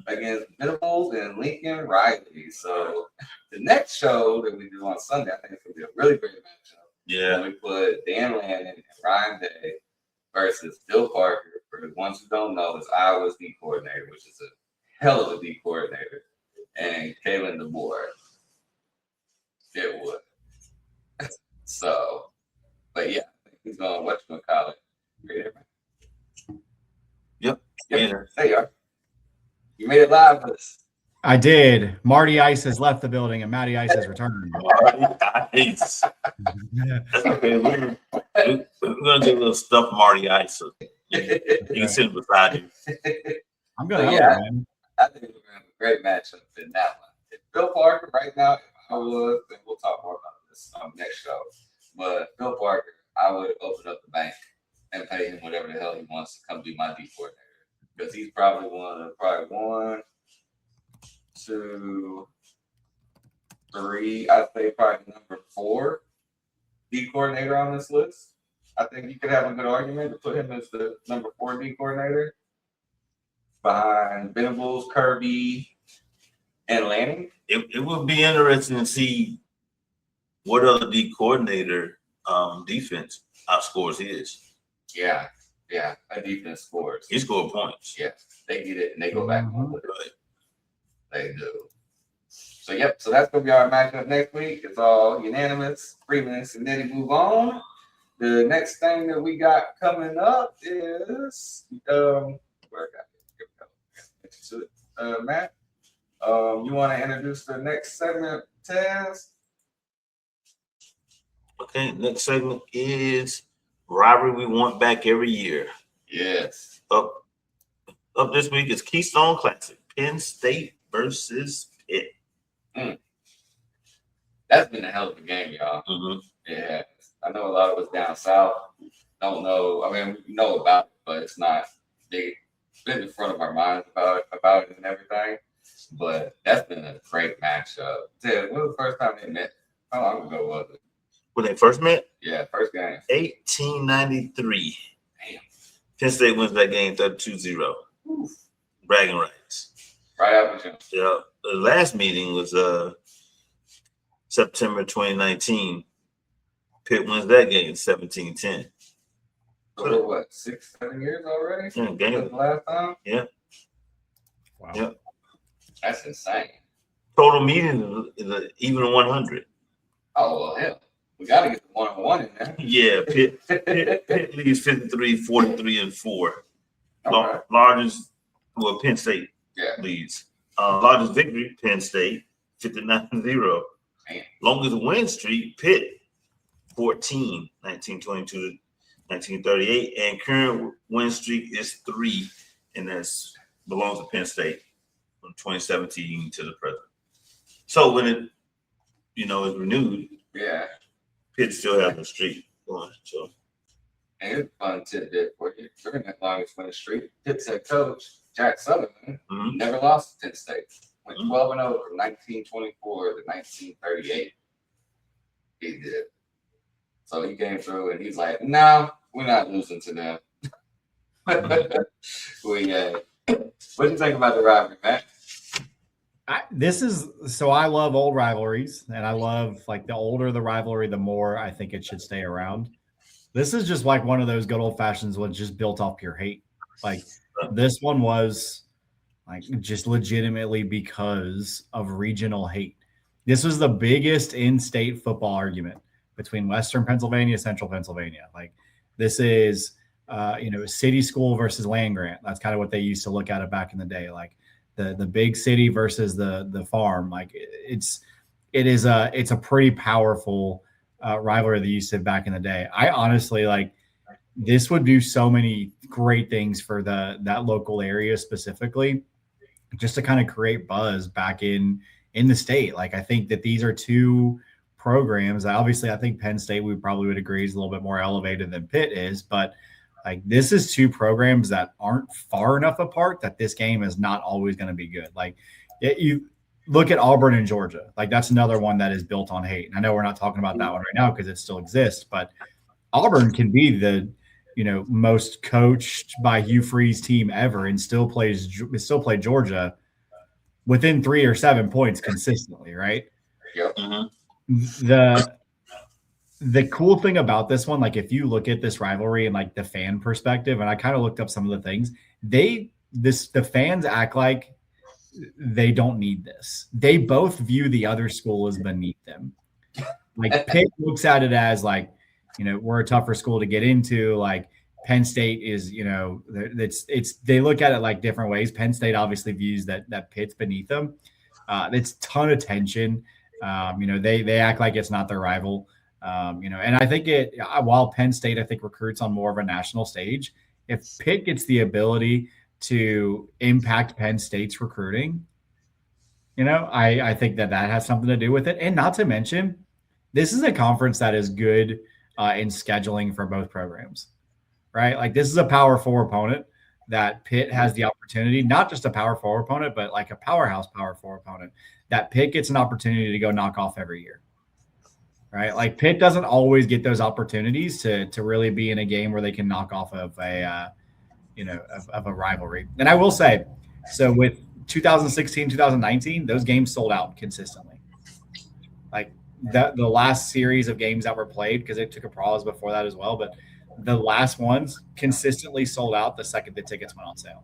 against Venables and Lincoln Riley. So the next show that we do on Sunday, I think it's going to be a really great matchup. Yeah. And we put Dan Lannon and Ryan Day versus Bill Parker. For the ones who don't know, is Iowa's D coordinator, which is a hell of a D coordinator, and Kalen DeBoer. It would. So, but yeah, he's going to whatchamacallit. Yep. Yeah. There you are. You made it live with us. I did. Marty Ice has left the building and Matty Ice has returned. Nice. That's okay. We're gonna do a little stuff, Marty Ice. You can sit beside you. I'm gonna. Yeah, I think we're gonna have a great matchup in that one. If Bill Parker right now, if I would, and we'll talk more about this on next show. But Bill Parker, I would open up the bank and pay him whatever the hell he wants to come be my D coordinator, because he's probably one, two, three. I'd say probably number 4 D coordinator on this list. I think you could have a good argument to put him as the number 4 D coordinator behind Venables, Kirby, and Lanning. It would be interesting to see what other D coordinator defense outscores his. Yeah, a defense scores. He scored points. Yeah, they get it and they go back on it. Right. They do. So yep, so that's gonna be our matchup next week. It's all unanimous. Freeman and Cincinnati move on. The next thing that we got coming up is where I got it. Here we go. Matt, you want to introduce the next segment, Taz? Okay, next segment is rivalry we want back every year. Yes. Up this week is Keystone Classic, Penn State versus Pitt. That's been a hell of a game, y'all. Yeah, I know a lot of us down south don't know. I mean, we know about it, but it's not big. It's been in front of our minds about it and everything. But that's been a great matchup. Ted, when was the first time they met? How long ago was it? When they first met? Yeah, first game. 1893. Damn. Penn State wins that game 32-0. Bragging rights. Right after you. Yeah. The last meeting was September 2019. Pitt wins that game 17-10. So we're what, 6-7 years already? Yeah, game. Since the last time? Yeah. Wow. Yeah. That's insane. Total meeting is even 100. Oh well, hell, we got to get the 1-1 in there. Yeah, Pitt leads 53-43-4. Okay. Largest, well, Penn State Yeah. leads. Largest victory, Penn State, 59-0. Man. Longest win streak, Pitt, 14, 1922 to 1938. And current win streak is 3, and that's belongs to Penn State from 2017 to the present. So when it, is renewed, Yeah. Pitt still has a streak going. So And it's a fun tidbit for you. During that longest winning streak, Pitt's head coach, Jack Sutherland, never lost to Penn State. Went 12-0 from 1924 to 1938. He did. So he came through and he's like, no, we're not losing to them. What do you think about the rivalry, Matt? I love old rivalries, and I love, like, the older the rivalry, the more I think it should stay around. This is just like one of those good old fashions ones, just built off pure hate. Like, this one was like just legitimately because of regional hate. This was the biggest in-state football argument between Western Pennsylvania, Central Pennsylvania. Like, this is city school versus land grant. That's kind of what they used to look at it back in the day. Like, the big city versus the farm. Like, it's a pretty powerful rivalry that you said back in the day. I honestly, like, this would do so many great things for that local area specifically, just to kind of create buzz back in the state. Like, I think that these are two programs. Obviously, I think Penn State, we probably would agree, is a little bit more elevated than Pitt is, but like, this is two programs that aren't far enough apart that this game is not always going to be good. Like, look at Auburn and Georgia. Like that's another one that is built on hate. And I know we're not talking about that one right now because it still exists, but Auburn can be the most coached by Hugh Freeze team ever and still play Georgia within 3 or 7 points consistently, right? Yep. The cool thing about this one, like if you look at this rivalry and like the fan perspective, and I kind of looked up some of the things, the fans act like they don't need this. They both view the other school as beneath them. Like Pitt looks at it as like, we're a tougher school to get into. Like Penn State is, they look at it like different ways. Penn State obviously views that Pitt's beneath them. It's a ton of tension. They act like it's not their rival. And I think while Penn State, I think recruits on more of a national stage, if Pitt gets the ability to impact Penn State's recruiting, I think that has something to do with it. And not to mention, this is a conference that is good in scheduling for both programs, right? Like this is a Power 4 opponent that Pitt has the opportunity, not just a Power 4 opponent, but like a powerhouse Power 4 opponent that Pitt gets an opportunity to go knock off every year, right? Like Pitt doesn't always get those opportunities to really be in a game where they can knock off of a rivalry. And I will say, so with 2016, 2019, those games sold out consistently. Like the last series of games that were played, because it took a pause before that as well, but the last ones consistently sold out the second the tickets went on sale.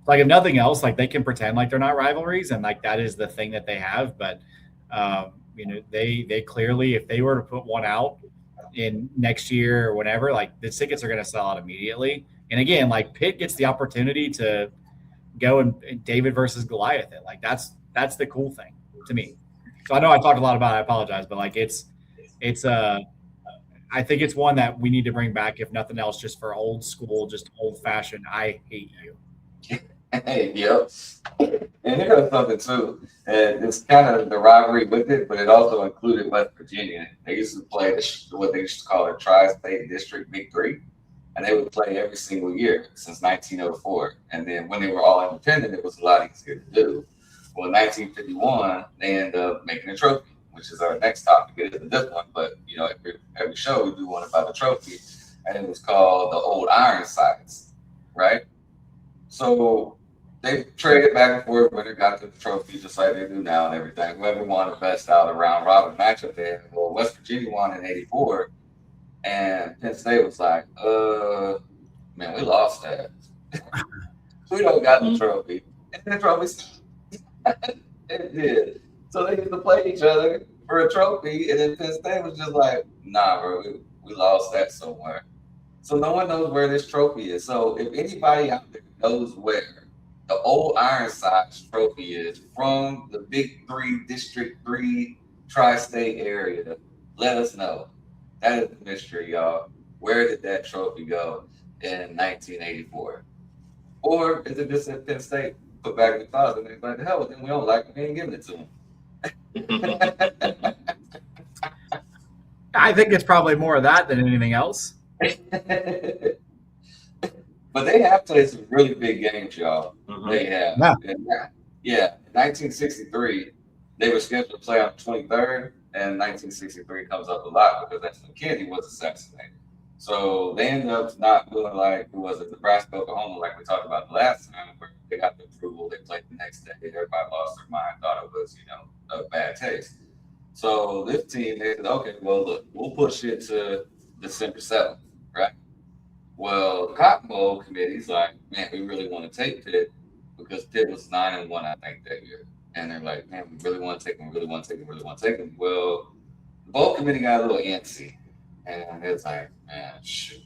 Like if nothing else, like they can pretend like they're not rivalries and like that is the thing that they have. But they clearly, if they were to put one out in next year or whatever, like the tickets are going to sell out immediately. And again, like Pitt gets the opportunity to go and David versus Goliath it. Like that's the cool thing to me. So I know I talked a lot about it. I apologize, but like I think it's one that we need to bring back, if nothing else, just for old school, just old fashioned. I hate you. Hey, yep. And here's something too. And it's kind of the rivalry with it, but it also included West Virginia. They used to play what they used to call a Tri-State District Big Three, and they would play every single year since 1904. And then when they were all independent, it was a lot easier to do. Well, in 1951, they ended up making a trophy, which is our next topic. It isn't this one, but every show we do one about the trophy, and it was called the Old Ironsides, right? So they traded back and forth when it got to the trophy, just like they do now and everything. Whoever won the best out of the round robin matchup there. Well, West Virginia won in '84, and Penn State was like, man, we lost that. We don't got the trophy. And the trophy, it did. So they used to play each other for a trophy, and then Penn State was just like, nah, bro, we lost that somewhere. So no one knows where this trophy is. So if anybody out there knows where the Old Ironsides trophy is from the Big Three, District 3, Tri-State area, let us know. That is the mystery, y'all. Where did that trophy go in 1984? Or is it just at Penn State put back in the closet and they're like, the hell with them, we don't like them, we ain't giving it to them. I think it's probably more of that than anything else. But they have played some really big games, y'all. Mm-hmm. They have. Yeah. In 1963, they were scheduled to play on the 23rd, and 1963 comes up a lot because that's when Kennedy was assassinated. So they ended up not doing like, who was it, Nebraska, Oklahoma, like we talked about the last time, where they got the approval, they played the next day. Everybody lost their mind, thought it was, a bad taste. So this team, they said, okay, well, look, we'll push it to December 7th, right? Well, the Cotton Bowl committee's like, man, we really want to take Pitt because Pitt was 9-1, I think, that year. And they're like, man, we really want to take them, really want to take them, really want to take them. Well, the bowl committee got a little antsy. And it's like, man, shoot,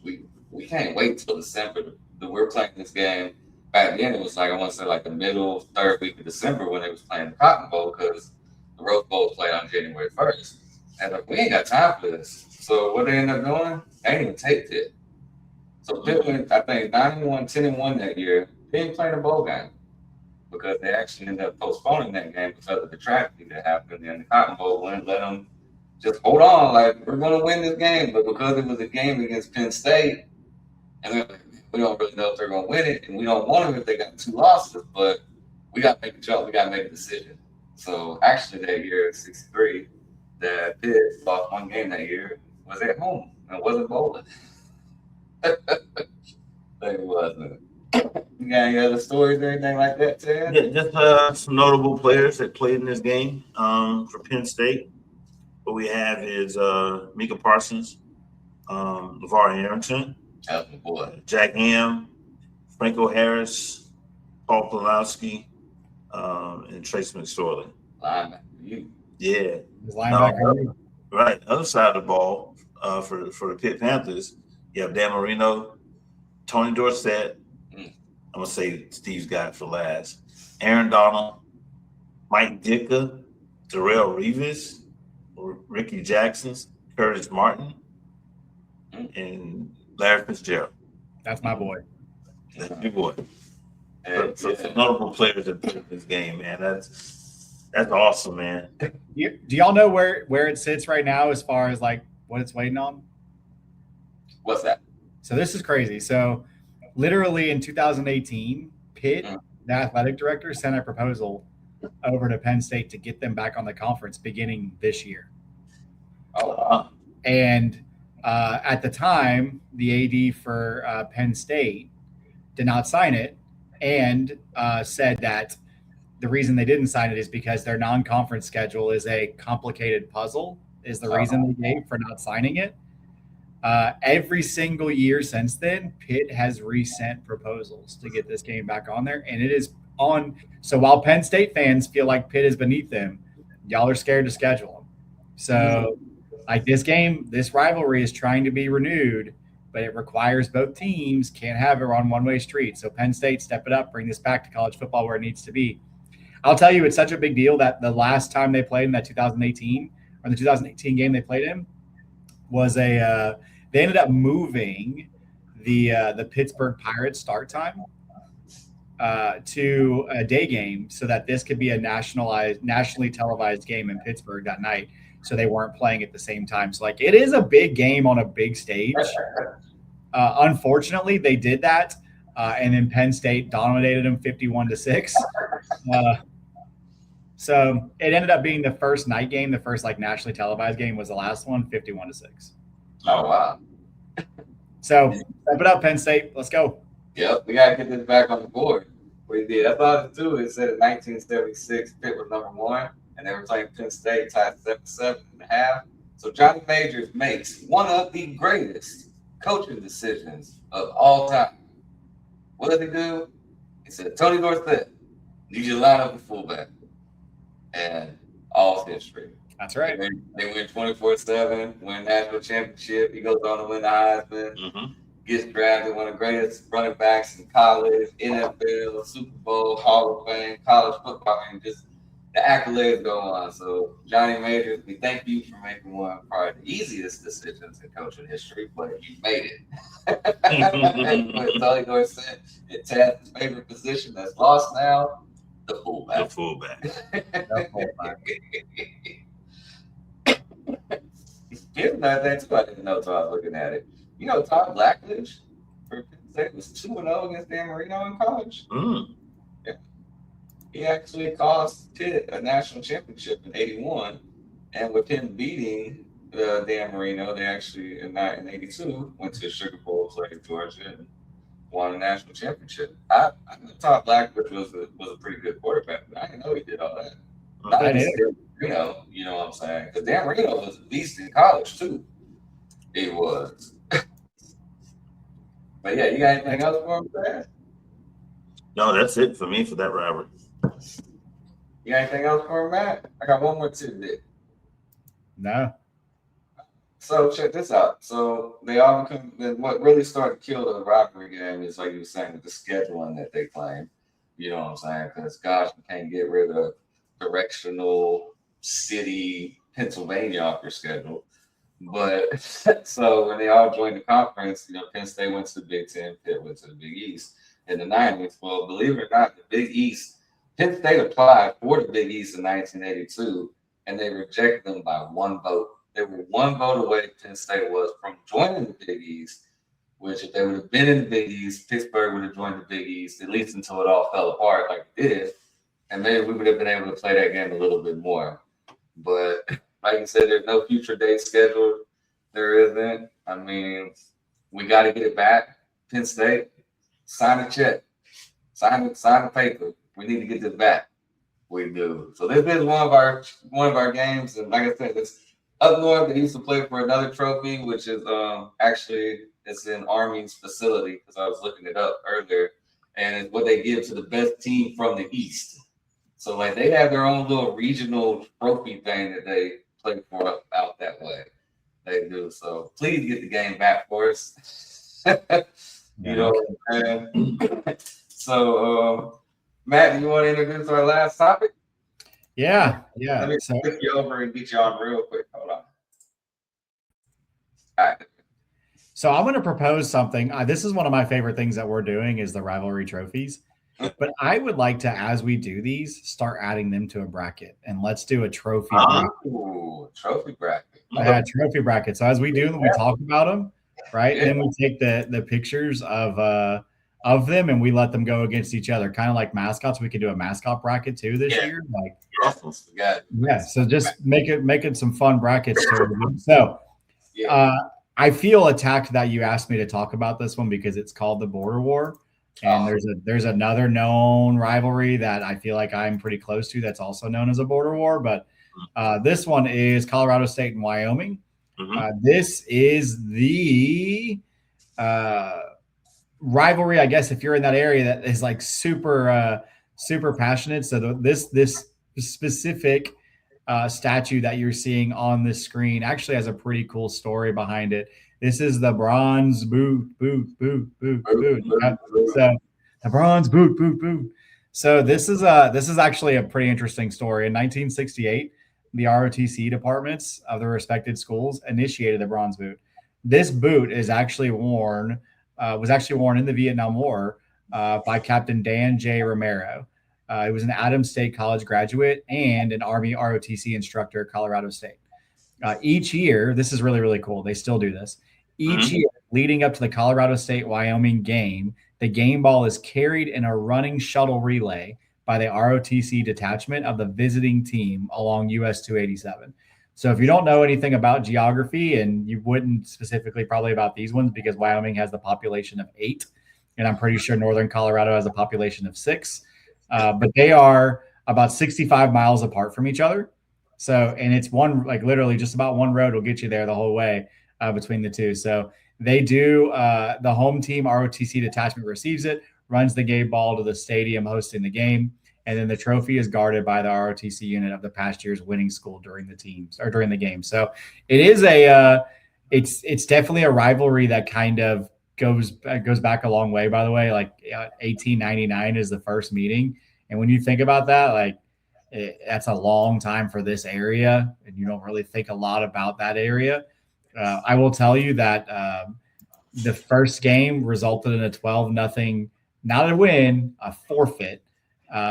we can't wait till December. We're playing this game. Back then, it was like, I want to say like the middle, third week of December when they was playing the Cotton Bowl because the Rose Bowl played on January 1st. And like, we ain't got time for this. So what they ended up doing, they didn't even take Pitt. So Pitt went, I think, 9-1, 10-1 that year. They didn't play the bowl game because they actually ended up postponing that game because of the tragedy that happened. And the Cotton Bowl wouldn't let them just hold on, like, we're going to win this game. But because it was a game against Penn State, and they're like, we don't really know if they're going to win it, and we don't want them if they got 2 losses, but we got to make a jump. We got to make a decision. So actually, that year, '63, that Pitt lost one game that year was at home and wasn't bowling. It wasn't. You got any other stories or anything like that, Ted? Yeah, just some notable players that played in this game for Penn State. What we have is Mika Parsons, LeVar Arrington, That's my boy. Jack Ham, Franco Harris, Paul Pulowski, and Trace McSorley. Lineman, you. Yeah. His linebacker. Right. Other side of the ball for the Pitt Panthers, you have Dan Marino, Tony Dorsett. I'm going to say Steve's got it for last. Aaron Donald, Mike Ditka, Darrell Reeves, Ricky Jackson, Curtis Martin, and Larry Fitzgerald. That's my boy. That's your boy. So Yeah. some notable players that played this game, man. That's awesome, man. Do y'all know where it sits right now as far as like what it's waiting on? What's that? So this is crazy. So literally in 2018, Pitt, the athletic director, sent a proposal over to Penn State to get them back on the conference beginning this year. Oh, And at the time, the AD for Penn State did not sign it and said that the reason they didn't sign it is because their non-conference schedule is a complicated puzzle, is the reason they gave for not signing it. Every single year since then, Pitt has resent proposals to get this game back on there, and it is on. So while Penn State fans feel like Pitt is beneath them, y'all are scared to schedule them. So like this game, this rivalry is trying to be renewed, but it requires both teams can't have it on one-way street. So Penn State, step it up, bring this back to college football where it needs to be. I'll tell you, it's such a big deal that the last time they played in that 2018 or the 2018 game they played in was they ended up moving the Pittsburgh Pirates start time to a day game so that this could be a nationally televised game in Pittsburgh that night. So they weren't playing at the same time. So like it is a big game on a big stage. Unfortunately, they did that, and then Penn State dominated them 51-6. So it ended up being the first night game. The first like nationally televised game was the last one, 51-6. oh wow. So step it up, Penn State. Let's go. Yep, we gotta get this back on the board. We did. That's all it do. It said in 1976, Pitt was #1, and they were playing Penn State, tied 7-7.5. So Johnny Majors makes one of the greatest coaching decisions of all time. What did he do? He said, Tony Dorsett, you just line up a fullback. And all's history. That's right. They win 24-7, win national championship. He goes on to win the Heisman, gets drafted, one of the greatest running backs in college, NFL, Super Bowl, Hall of Fame, college football, and just the accolades go on. So, Johnny Majors, we thank you for making one probably the easiest decisions in coaching history, but you made it. But Tony Dorsett, it's Tad's favorite position that's lost now, the fullback. The fullback. Here's another thing too. I didn't know until I was looking at it. You know, Todd Blackledge for Penn State was 2-0 against Dan Marino in college. Yeah. He actually cost Pitt a national championship in '81, and with him beating Dan Marino, they actually in '82 went to the Sugar Bowl, played Georgia, and won a national championship. I know Todd Blackledge was a pretty good quarterback, but I didn't know he did all that. I did. You know what I'm saying? Because Dan Marino was a beast in college too. He was. But yeah, you got anything else for him, man? No, that's it for me for that rivalry. You got anything else for him, Matt? I got one more tidbit. No. So check this out. So they all become what really started to kill the rivalry game is like you were saying with the scheduling that they claim. You know what I'm saying? Because gosh, we can't get rid of directional city Pennsylvania off your schedule. But so when they all joined the conference, Penn State went to the Big Ten, Pitt went to the Big East in the 90s. Well, believe it or not, the Big East, Penn State applied for the Big East in 1982, and they rejected them by one vote. They were one vote away, Penn State was, from joining the Big East, which if they would have been in the Big East, Pittsburgh would have joined the Big East, at least until it all fell apart like it did. and maybe we would have been able to play that game a little bit more. But like you said, there's no future date scheduled. There isn't. I mean, we got to get it back. Penn State, sign a check, sign the paper. We need to get this back. We do. So this is one of our games, and like I said, it's up north. They used to play for another trophy, which is actually it's in Army's facility because I was looking it up earlier, and it's what they give to the best team from the East. So like they have their own little regional trophy thing that they play for out that way. They do. So please get the game back for us. You know what I'm saying? So Matt, do you want to introduce our last topic? Yeah. Let me click you over and get you on real quick. Hold on. All right. So I'm going to propose something. This is one of my favorite things that we're doing is the rivalry trophies. But I would like to, as we do these, start adding them to a bracket, and let's do a trophy bracket. Ooh, trophy bracket. Trophy bracket. So as we do them, we talk about them, right? Yeah. And then we take the pictures of them and we let them go against each other, kind of like mascots. We could do a mascot bracket too this year. Like, yeah. So just make it some fun brackets too. So, I feel attacked that you asked me to talk about this one because it's called the Border War. And there's another known rivalry that I feel like I'm pretty close to that's also known as a border war. But this one is Colorado State and Wyoming. Mm-hmm. This is the rivalry, I guess, if you're in that area that is like super passionate. So this specific statue that you're seeing on the screen actually has a pretty cool story behind it. This is the bronze boot. So the bronze boot. So this is actually a pretty interesting story. In 1968, the ROTC departments of the respected schools initiated the bronze boot. This boot was actually worn in the Vietnam War by Captain Dan J. Romero. He was an Adams State College graduate and an Army ROTC instructor at Colorado State. Each year, this is really, really cool. They still do this. Each year leading up to the Colorado State-Wyoming game, the game ball is carried in a running shuttle relay by the ROTC detachment of the visiting team along US 287. So if you don't know anything about geography, and you wouldn't specifically probably about these ones because Wyoming has the population of 8, and I'm pretty sure Northern Colorado has a population of 6, but they are about 65 miles apart from each other. So, and it's literally just about one road will get you there the whole way between the two. So they do, the home team ROTC detachment receives it, runs the game ball to the stadium hosting the game, and then the trophy is guarded by the ROTC unit of the past year's winning school during the game. So it is it's definitely a rivalry that kind of goes back a long way, by the way. Like 1899 is the first meeting. And when you think about that, that's a long time for this area, and you don't really think a lot about that area. I will tell you that the first game resulted in a 12-0, not a win, a forfeit.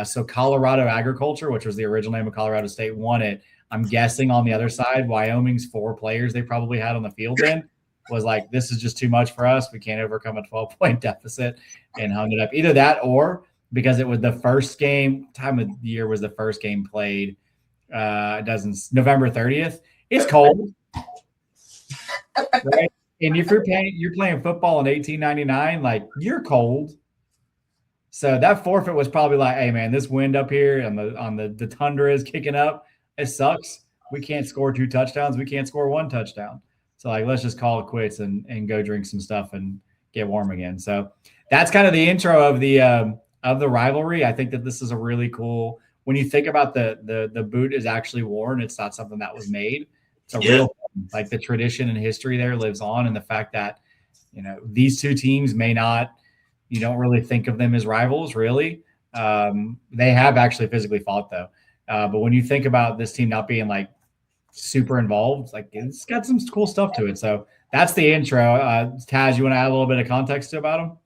So Colorado Agriculture, which was the original name of Colorado State, won it. I'm guessing on the other side, Wyoming's 4 players they probably had on the field then was like, this is just too much for us. We can't overcome a 12-point deficit, and hung it up. Either that or because it was the first game, time of the year was the first game played. November 30th. It's cold. Right? And if you're playing football in 1899, like, you're cold. So that forfeit was probably like, hey man, this wind up here on the tundra is kicking up. It sucks. We can't score 2 touchdowns. We can't score 1 touchdown. So let's just call it quits and go drink some stuff and get warm again. So that's kind of the intro of the rivalry. I think that this is a really cool, when you think about the boot is actually worn, it's not something that was made. It's a real, like, the tradition and history there lives on. And the fact that, these 2 teams you don't really think of them as rivals, really. They have actually physically fought though. But when you think about this team not being like super involved, like, it's got some cool stuff to it. So that's the intro. Taz, you want to add a little bit of context about them?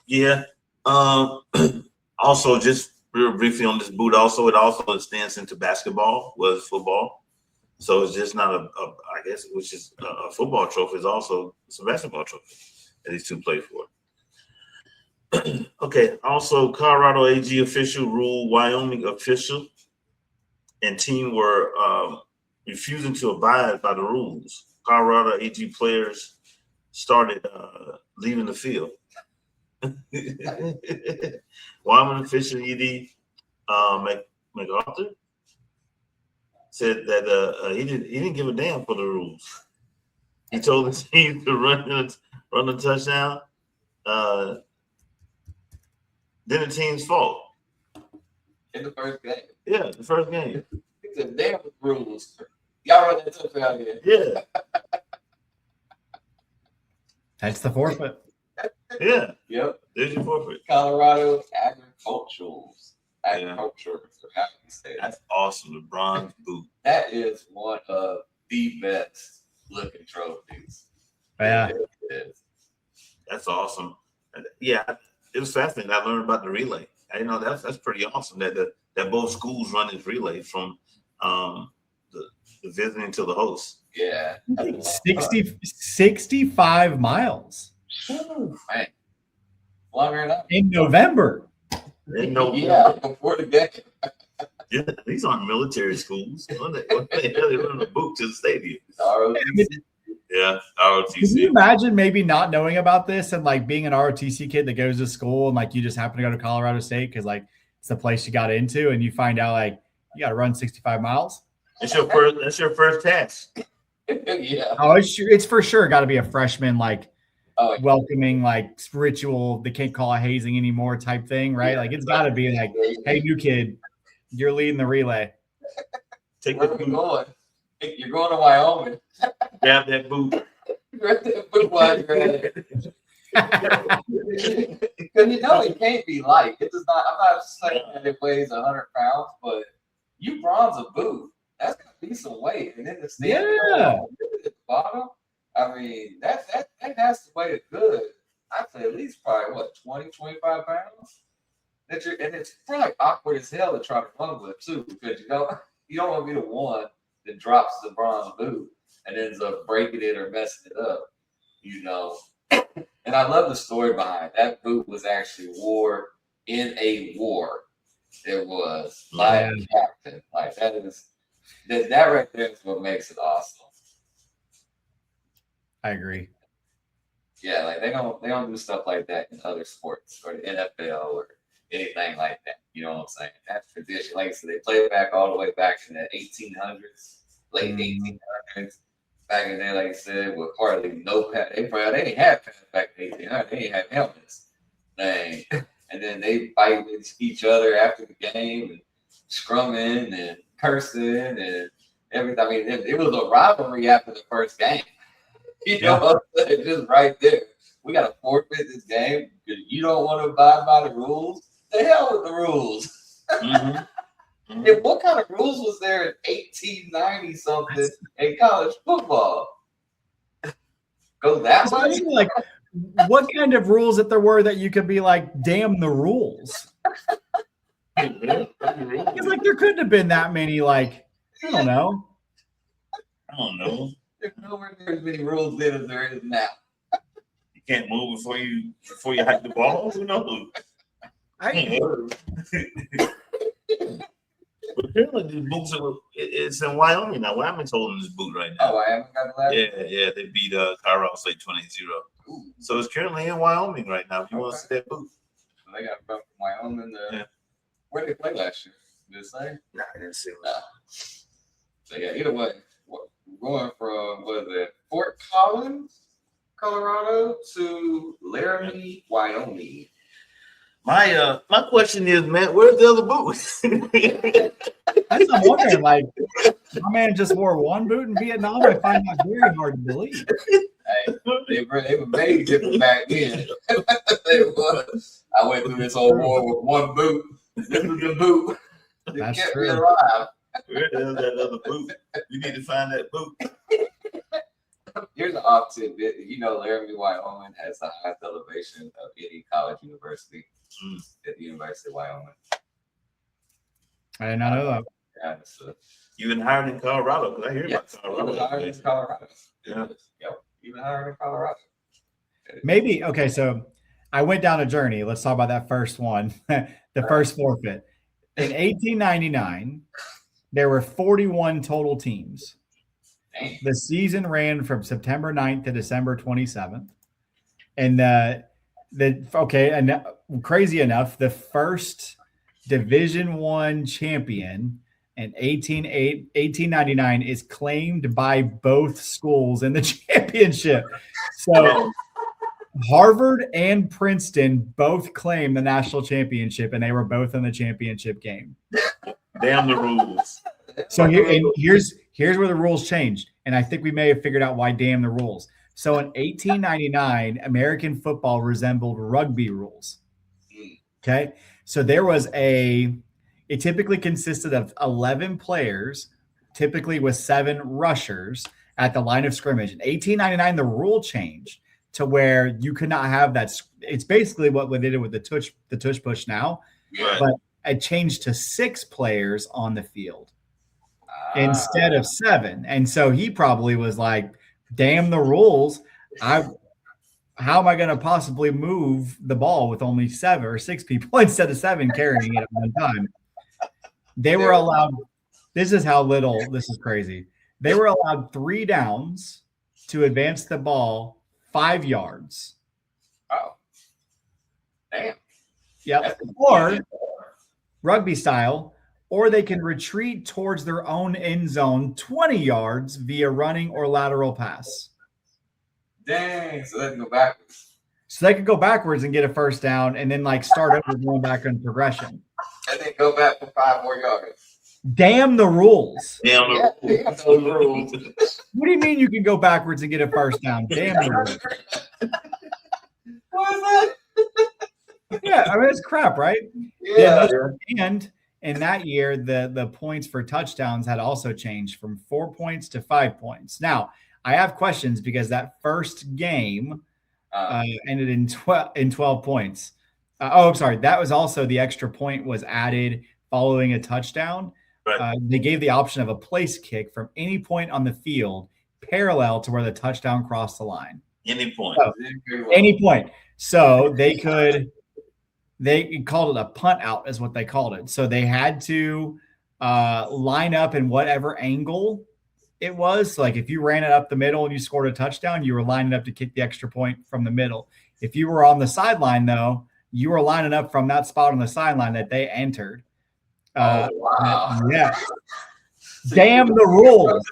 Yeah. Also, just real briefly on this boot, it also extends into basketball, was football. So it's just not I guess, which is a football trophy, it's a basketball trophy that these 2 play for. Okay. Also, Colorado AG official ruled Wyoming official and team were refusing to abide by the rules. Colorado AG players started leaving the field. Wyoming official ED MacArthur said that he didn't give a damn for the rules. He told the team to run the touchdown. Then the team's fault. In the first game. Yeah, the first game. He said, damn rules. Y'all run that touchdown here. Yeah, That's the forfeit. yeah. Yep. There's your forfeit. Colorado agriculturals. Agriculture, or how do you say that? That's awesome. The bronze boot. That is one of the best looking trophies. Yeah. It is. That's awesome. Yeah, it was fascinating. I learned about the relay. I didn't know that's pretty awesome that that both schools run this relay from the visiting to the host. Yeah. 65 miles Man. Longer enough. in November. They know. Yeah, before the game. Yeah, these aren't military schools. What the hell they run a boot to the stadium? ROTC. Yeah, Can you ROTC. imagine maybe not knowing about this and like being an ROTC kid that goes to school and like you just happen to go to Colorado State because like it's the place you got into and you find out like you got to run 65 miles? That's your first test. Yeah. Oh, it's for sure got to be a freshman like Oh, welcoming like ritual. They can't call it hazing anymore type thing, right? Like it's got to be like, hey, new kid, you're leading the relay. Take where the are we boot, going? You're going to Wyoming. grab that boot. Grab that boot while you're at it. Because you know it can't be light. It does not. I'm not saying that it weighs 100 pounds, but you bronze a boot. That's gonna be some weight, and then the stand Yeah. at the bottom. I mean, that has to weigh a good. I'd say at least probably what 20, 25 pounds. And it's probably awkward as hell to try to run with too, because you don't want to be the one that drops the bronze boot and ends up breaking it or messing it up. You know. And I love the story behind it. That boot was actually wore in a war. It was by a captain. Like that right there is what makes it awesome. I agree. Yeah, like they don't do stuff like that in other sports or the NFL or anything like that. You know what I'm saying? That's tradition. Like I said, they play back all the way back in the 1800s, late 1800s. Back in there, like I said, with hardly no pads. They didn't have pads back in the 1800s. They didn't have helmets. Dang. And then they fight with each other after the game and scrumming and cursing and everything. I mean, it was a rivalry after the first game. You know what I'm saying? Just right there. We got to forfeit this game because you don't want to abide by the rules. The hell with the rules. Mm-hmm. And what kind of rules was there in 1890 something in college football? Go that way? Especially, like, what kind of rules that there were that you could be like, damn the rules? Because like there couldn't have been that many. Like I don't know. There's nowhere near as many rules then as there is now. You can't move before you hike the ball. Who knows? But apparently these boots it's in Wyoming now. Wyoming's holding this boot right now. Oh, I haven't got the last. Yeah, they beat Colorado State 20-0. So it's currently in Wyoming right now. If you want to see that boot, They got from Wyoming. Where did they play last year? Did it say? nah, I didn't see it. So yeah, either way, going from Fort Collins, Colorado to Laramie, Wyoming. My question is, man, where's the other boot? That's what I'm wondering. Like, my man just wore one boot in Vietnam. I find that very hard to believe. Hey, they were made different back then. They was. I went through this whole war with one boot. This was the boot. It That's kept true. me alive. Where the hell's that other boot? You need to find that boot. Here's an off tidbit. You know, Laramie, Wyoming has the highest elevation of any college university at the University of Wyoming. I did not know that. Yeah, so, Even higher than Colorado, because I hear about even Colorado. higher than Colorado. Yeah. Yep, even higher than Colorado. Maybe okay. So I went down a journey. Let's talk about that first one, the first forfeit. In 1899, there were 41 total teams. The season ran from September 9th to December 27th. And crazy enough, the first Division I champion in 1899 is claimed by both schools in the championship. So Harvard and Princeton both claimed the national championship, and they were both in the championship game. Damn the rules. So here's where the rules changed, and I think we may have figured out why. Damn the rules. So in 1899, American football resembled rugby rules. Okay, so there was it typically consisted of 11 players, typically with 7 rushers at the line of scrimmage. In 1899, the rule changed to where you could not have that. It's basically what they did with the tush push now, Right. but it changed to 6 players on the field instead of 7. And so he probably was like, damn the rules. How am I going to possibly move the ball with only 7 or 6 people instead of 7 carrying it at one time? They were allowed, this is crazy. They were allowed 3 downs to advance the ball 5 yards. Oh, damn. Yep. Or rugby style, or they can retreat towards their own end zone 20 yards via running or lateral pass. Dang, so they can go backwards. So they could go backwards and get a first down and then start over going back in progression. And then go back for 5 more yards. Damn the rules. Damn the Damn those rules. What do you mean you can go backwards and get a first down? Damn the rules. What is that? Yeah, I mean, it's crap, right? Yeah. And in that year, the points for touchdowns had also changed from 4 points to 5 points. Now, I have questions because that first game ended in 12 points. I'm sorry. That was also the extra point was added following a touchdown. Right. They gave the option of a place kick from any point on the field parallel to where the touchdown crossed the line. Any point. So, any point. So they called it a punt out is what they called it. So they had to line up in whatever angle it was. Like if you ran it up the middle and you scored a touchdown, you were lining up to kick the extra point from the middle. If you were on the sideline, though, you were lining up from that spot on the sideline that they entered. Wow. Yeah. Damn the rules.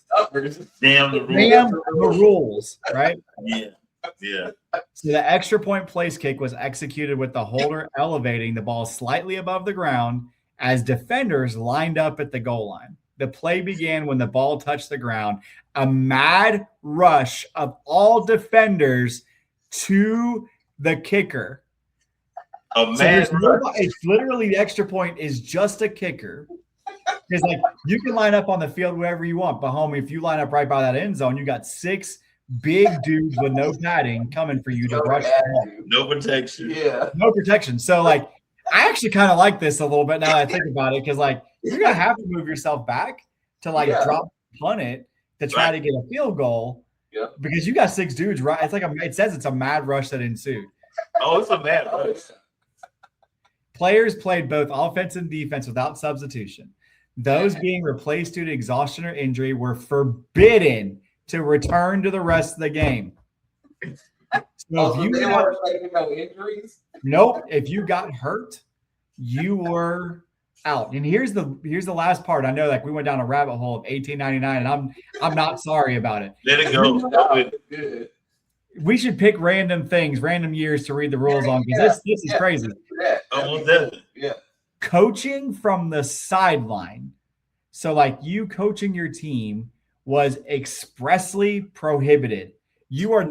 Damn the rules. Damn the rules, right? Yeah. Yeah. So the extra point place kick was executed with the holder elevating the ball slightly above the ground as defenders lined up at the goal line. The play began when the ball touched the ground. A mad rush of all defenders to the kicker. It's literally the extra point is just a kicker. Because you can line up on the field wherever you want, but homie, if you line up right by that end zone, you got 6 big dudes with no padding coming for you to rush the ball. No protection. Yeah. No protection. So I actually kind of like this a little bit now that I think about it, because you're gonna have to move yourself back to drop punt it to try to get a field goal. Yeah. Because you got 6 dudes, right? It's it says it's a mad rush that ensued. Oh, it's a mad rush. Players played both offense and defense without substitution. Those being replaced due to exhaustion or injury were forbidden to return to the rest of the game. So if they weren't taking no injuries? Nope. If you got hurt, you were out. And here's the last part. I know we went down a rabbit hole of 1899, and I'm not sorry about it. Let it go. Good. We should pick random things, random years to read the rules on, because this is crazy. Yeah. Coaching from the sideline. So you coaching your team was expressly prohibited. You were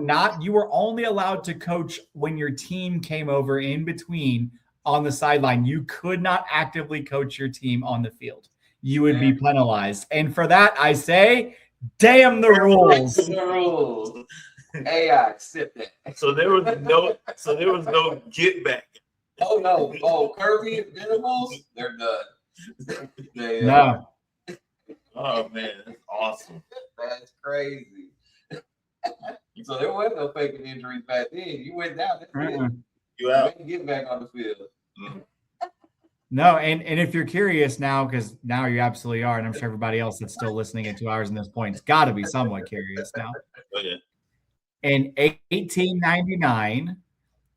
only allowed to coach when your team came over in between on the sideline. You could not actively coach your team on the field. You would be penalized. And for that, I say, damn the rules. The rules. Hey, I accept that. So there was no get back. Oh no! Oh, Kirby and Venables, they're done. No. Oh man, that's awesome. That's crazy. So there was no faking injuries back then. You went down. You out. Get back on the field. No, and if you're curious now, because now you absolutely are, and I'm sure everybody else that's still listening at 2 hours in this point has got to be somewhat curious now. Oh, yeah. In 1899,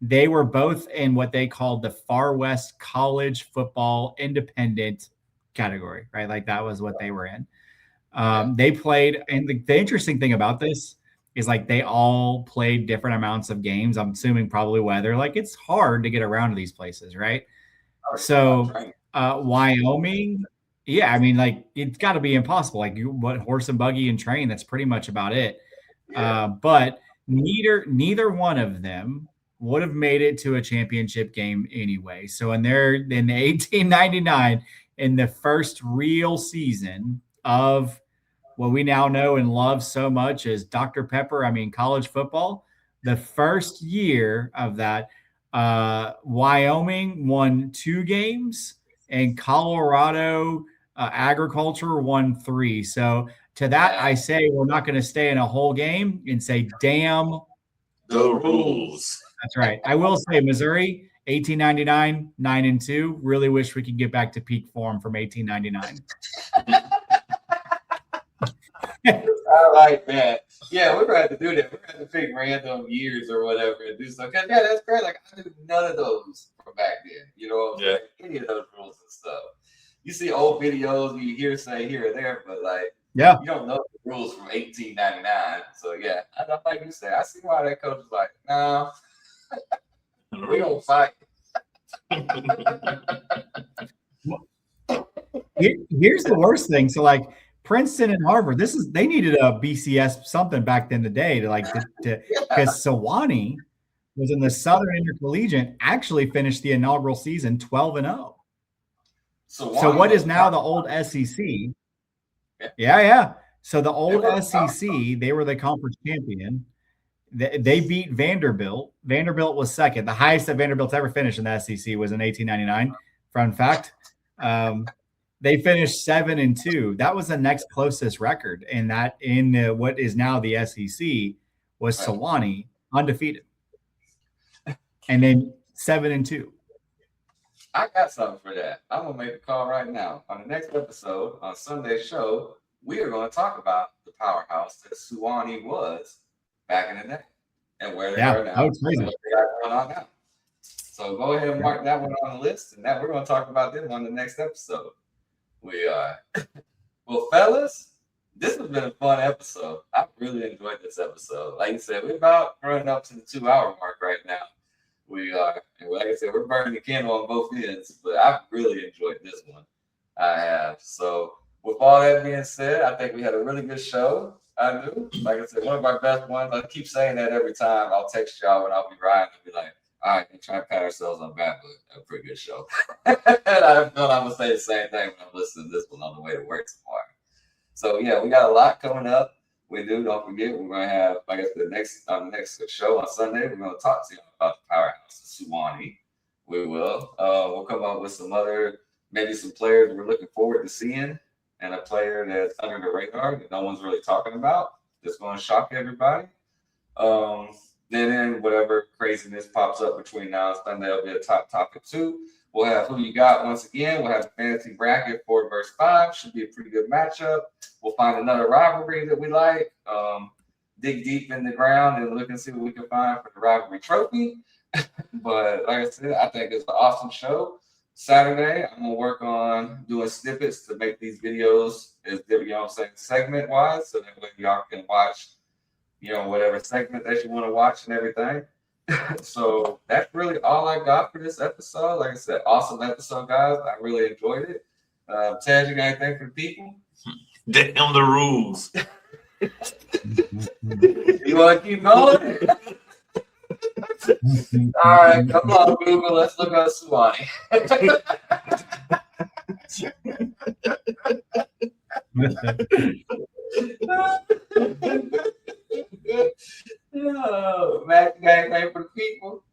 they were both in what they called the Far West College Football Independent category, right? Like that was what they were in. They played, and the interesting thing about this is like they all played different amounts of games. I'm assuming probably weather. Like it's hard to get around to these places, right? So Wyoming, yeah, I mean, like it's got to be impossible. Like what horse and buggy and train, that's pretty much about it. Yeah. But neither one of them would have made it to a championship game anyway. So in 1899, in the first real season of what we now know and love so much as Dr. Pepper, I mean college football, the first year of that, Wyoming won 2 games and Colorado Agriculture won 3. So to that, I say we're not going to stay in a whole game and say, damn the rules. That's right. I will say Missouri, 1899, 9-2. Really wish we could get back to peak form from 1899. I like that. Yeah, we're going to have to do that. We're going to have to pick random years or whatever and do stuff. Yeah, that's great. Like, I knew none of those from back then. You know what I'm saying? Any of those rules and stuff. You see old videos, you hear say here or there, but like, yeah, you don't know the rules from 1899. So yeah, I don't like you say. I see why that coach is like, no, we don't fight. Here's the worst thing. So like Princeton and Harvard, they needed a BCS something back in the day because Sewanee was in the Southern Intercollegiate, actually finished the inaugural season 12-0. So what is now the old SEC? Yeah. So the old SEC, they were the conference champion. They beat Vanderbilt. Vanderbilt was second. The highest that Vanderbilt's ever finished in the SEC was in 1899. Fun fact. They finished 7-2. That was the next closest record, and that in what is now the SEC was Sewanee, undefeated, and then 7-2. I got something for that. I'm gonna make a call right now. On the next episode on Sunday's show, we are going to talk about the powerhouse that Sewanee was back in the day and where they are now. Crazy. What they got going on now. So go ahead and mark that one on the list, and that we're going to talk about them on the next episode. We are. Well, fellas, this has been a fun episode. I really enjoyed this episode. Like you said, we're about running up to the 2-hour mark right now. We are. And like I said, we're burning the candle on both ends, but I've really enjoyed this one. I have. So with all that being said, I think we had a really good show. I do. Like I said, one of our best ones. I keep saying that every time. I'll text y'all when I'll be riding and be like, all right, we're trying to pat ourselves on the back, but a pretty good show. And I feel I'm going to say the same thing when I'm listening to this one on the way to work tomorrow. So, yeah, we got a lot coming up. We do. Don't forget, we're going to have, like I said, the next show on Sunday, we're going to talk to you about the powerhouse of Sewanee. We will. We'll come up with some other, maybe some players we're looking forward to seeing, and a player that's under the radar that no one's really talking about that's going to shock everybody. Then whatever craziness pops up between now and Sunday will be a top topic too. We'll have who you got once again. We'll have a fantasy bracket 4 versus 5. Should be a pretty good matchup. We'll find another rivalry that we like. Dig deep in the ground and look and see what we can find for the Rivalry Trophy. But like I said, I think it's an awesome show. Saturday, I'm gonna work on doing snippets to make these videos as segment wise, so that way y'all can watch, whatever segment that you want to watch and everything. So that's really all I got for this episode. Like I said, awesome episode, guys. I really enjoyed it. Ted, you got anything for the people? Damn the rules. You want to keep going? All right, come on, Google. Let's look at Sewanee. Matt, you got anything for the people?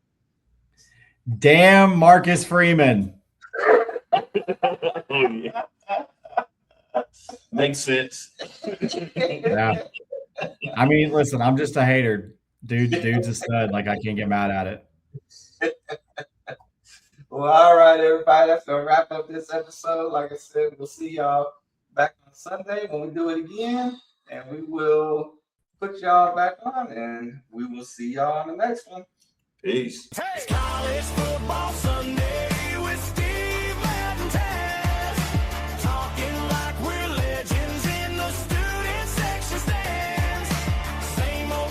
Damn Marcus Freeman. Oh, yeah. Makes sense. Yeah. I mean, listen, I'm just a hater. Dude's a stud. Like, I can't get mad at it. Well, all right, everybody. That's gonna wrap up this episode. Like I said, we'll see y'all back on Sunday when we do it again, and we will put y'all back on, and we will see y'all on the next one. Peace. College football.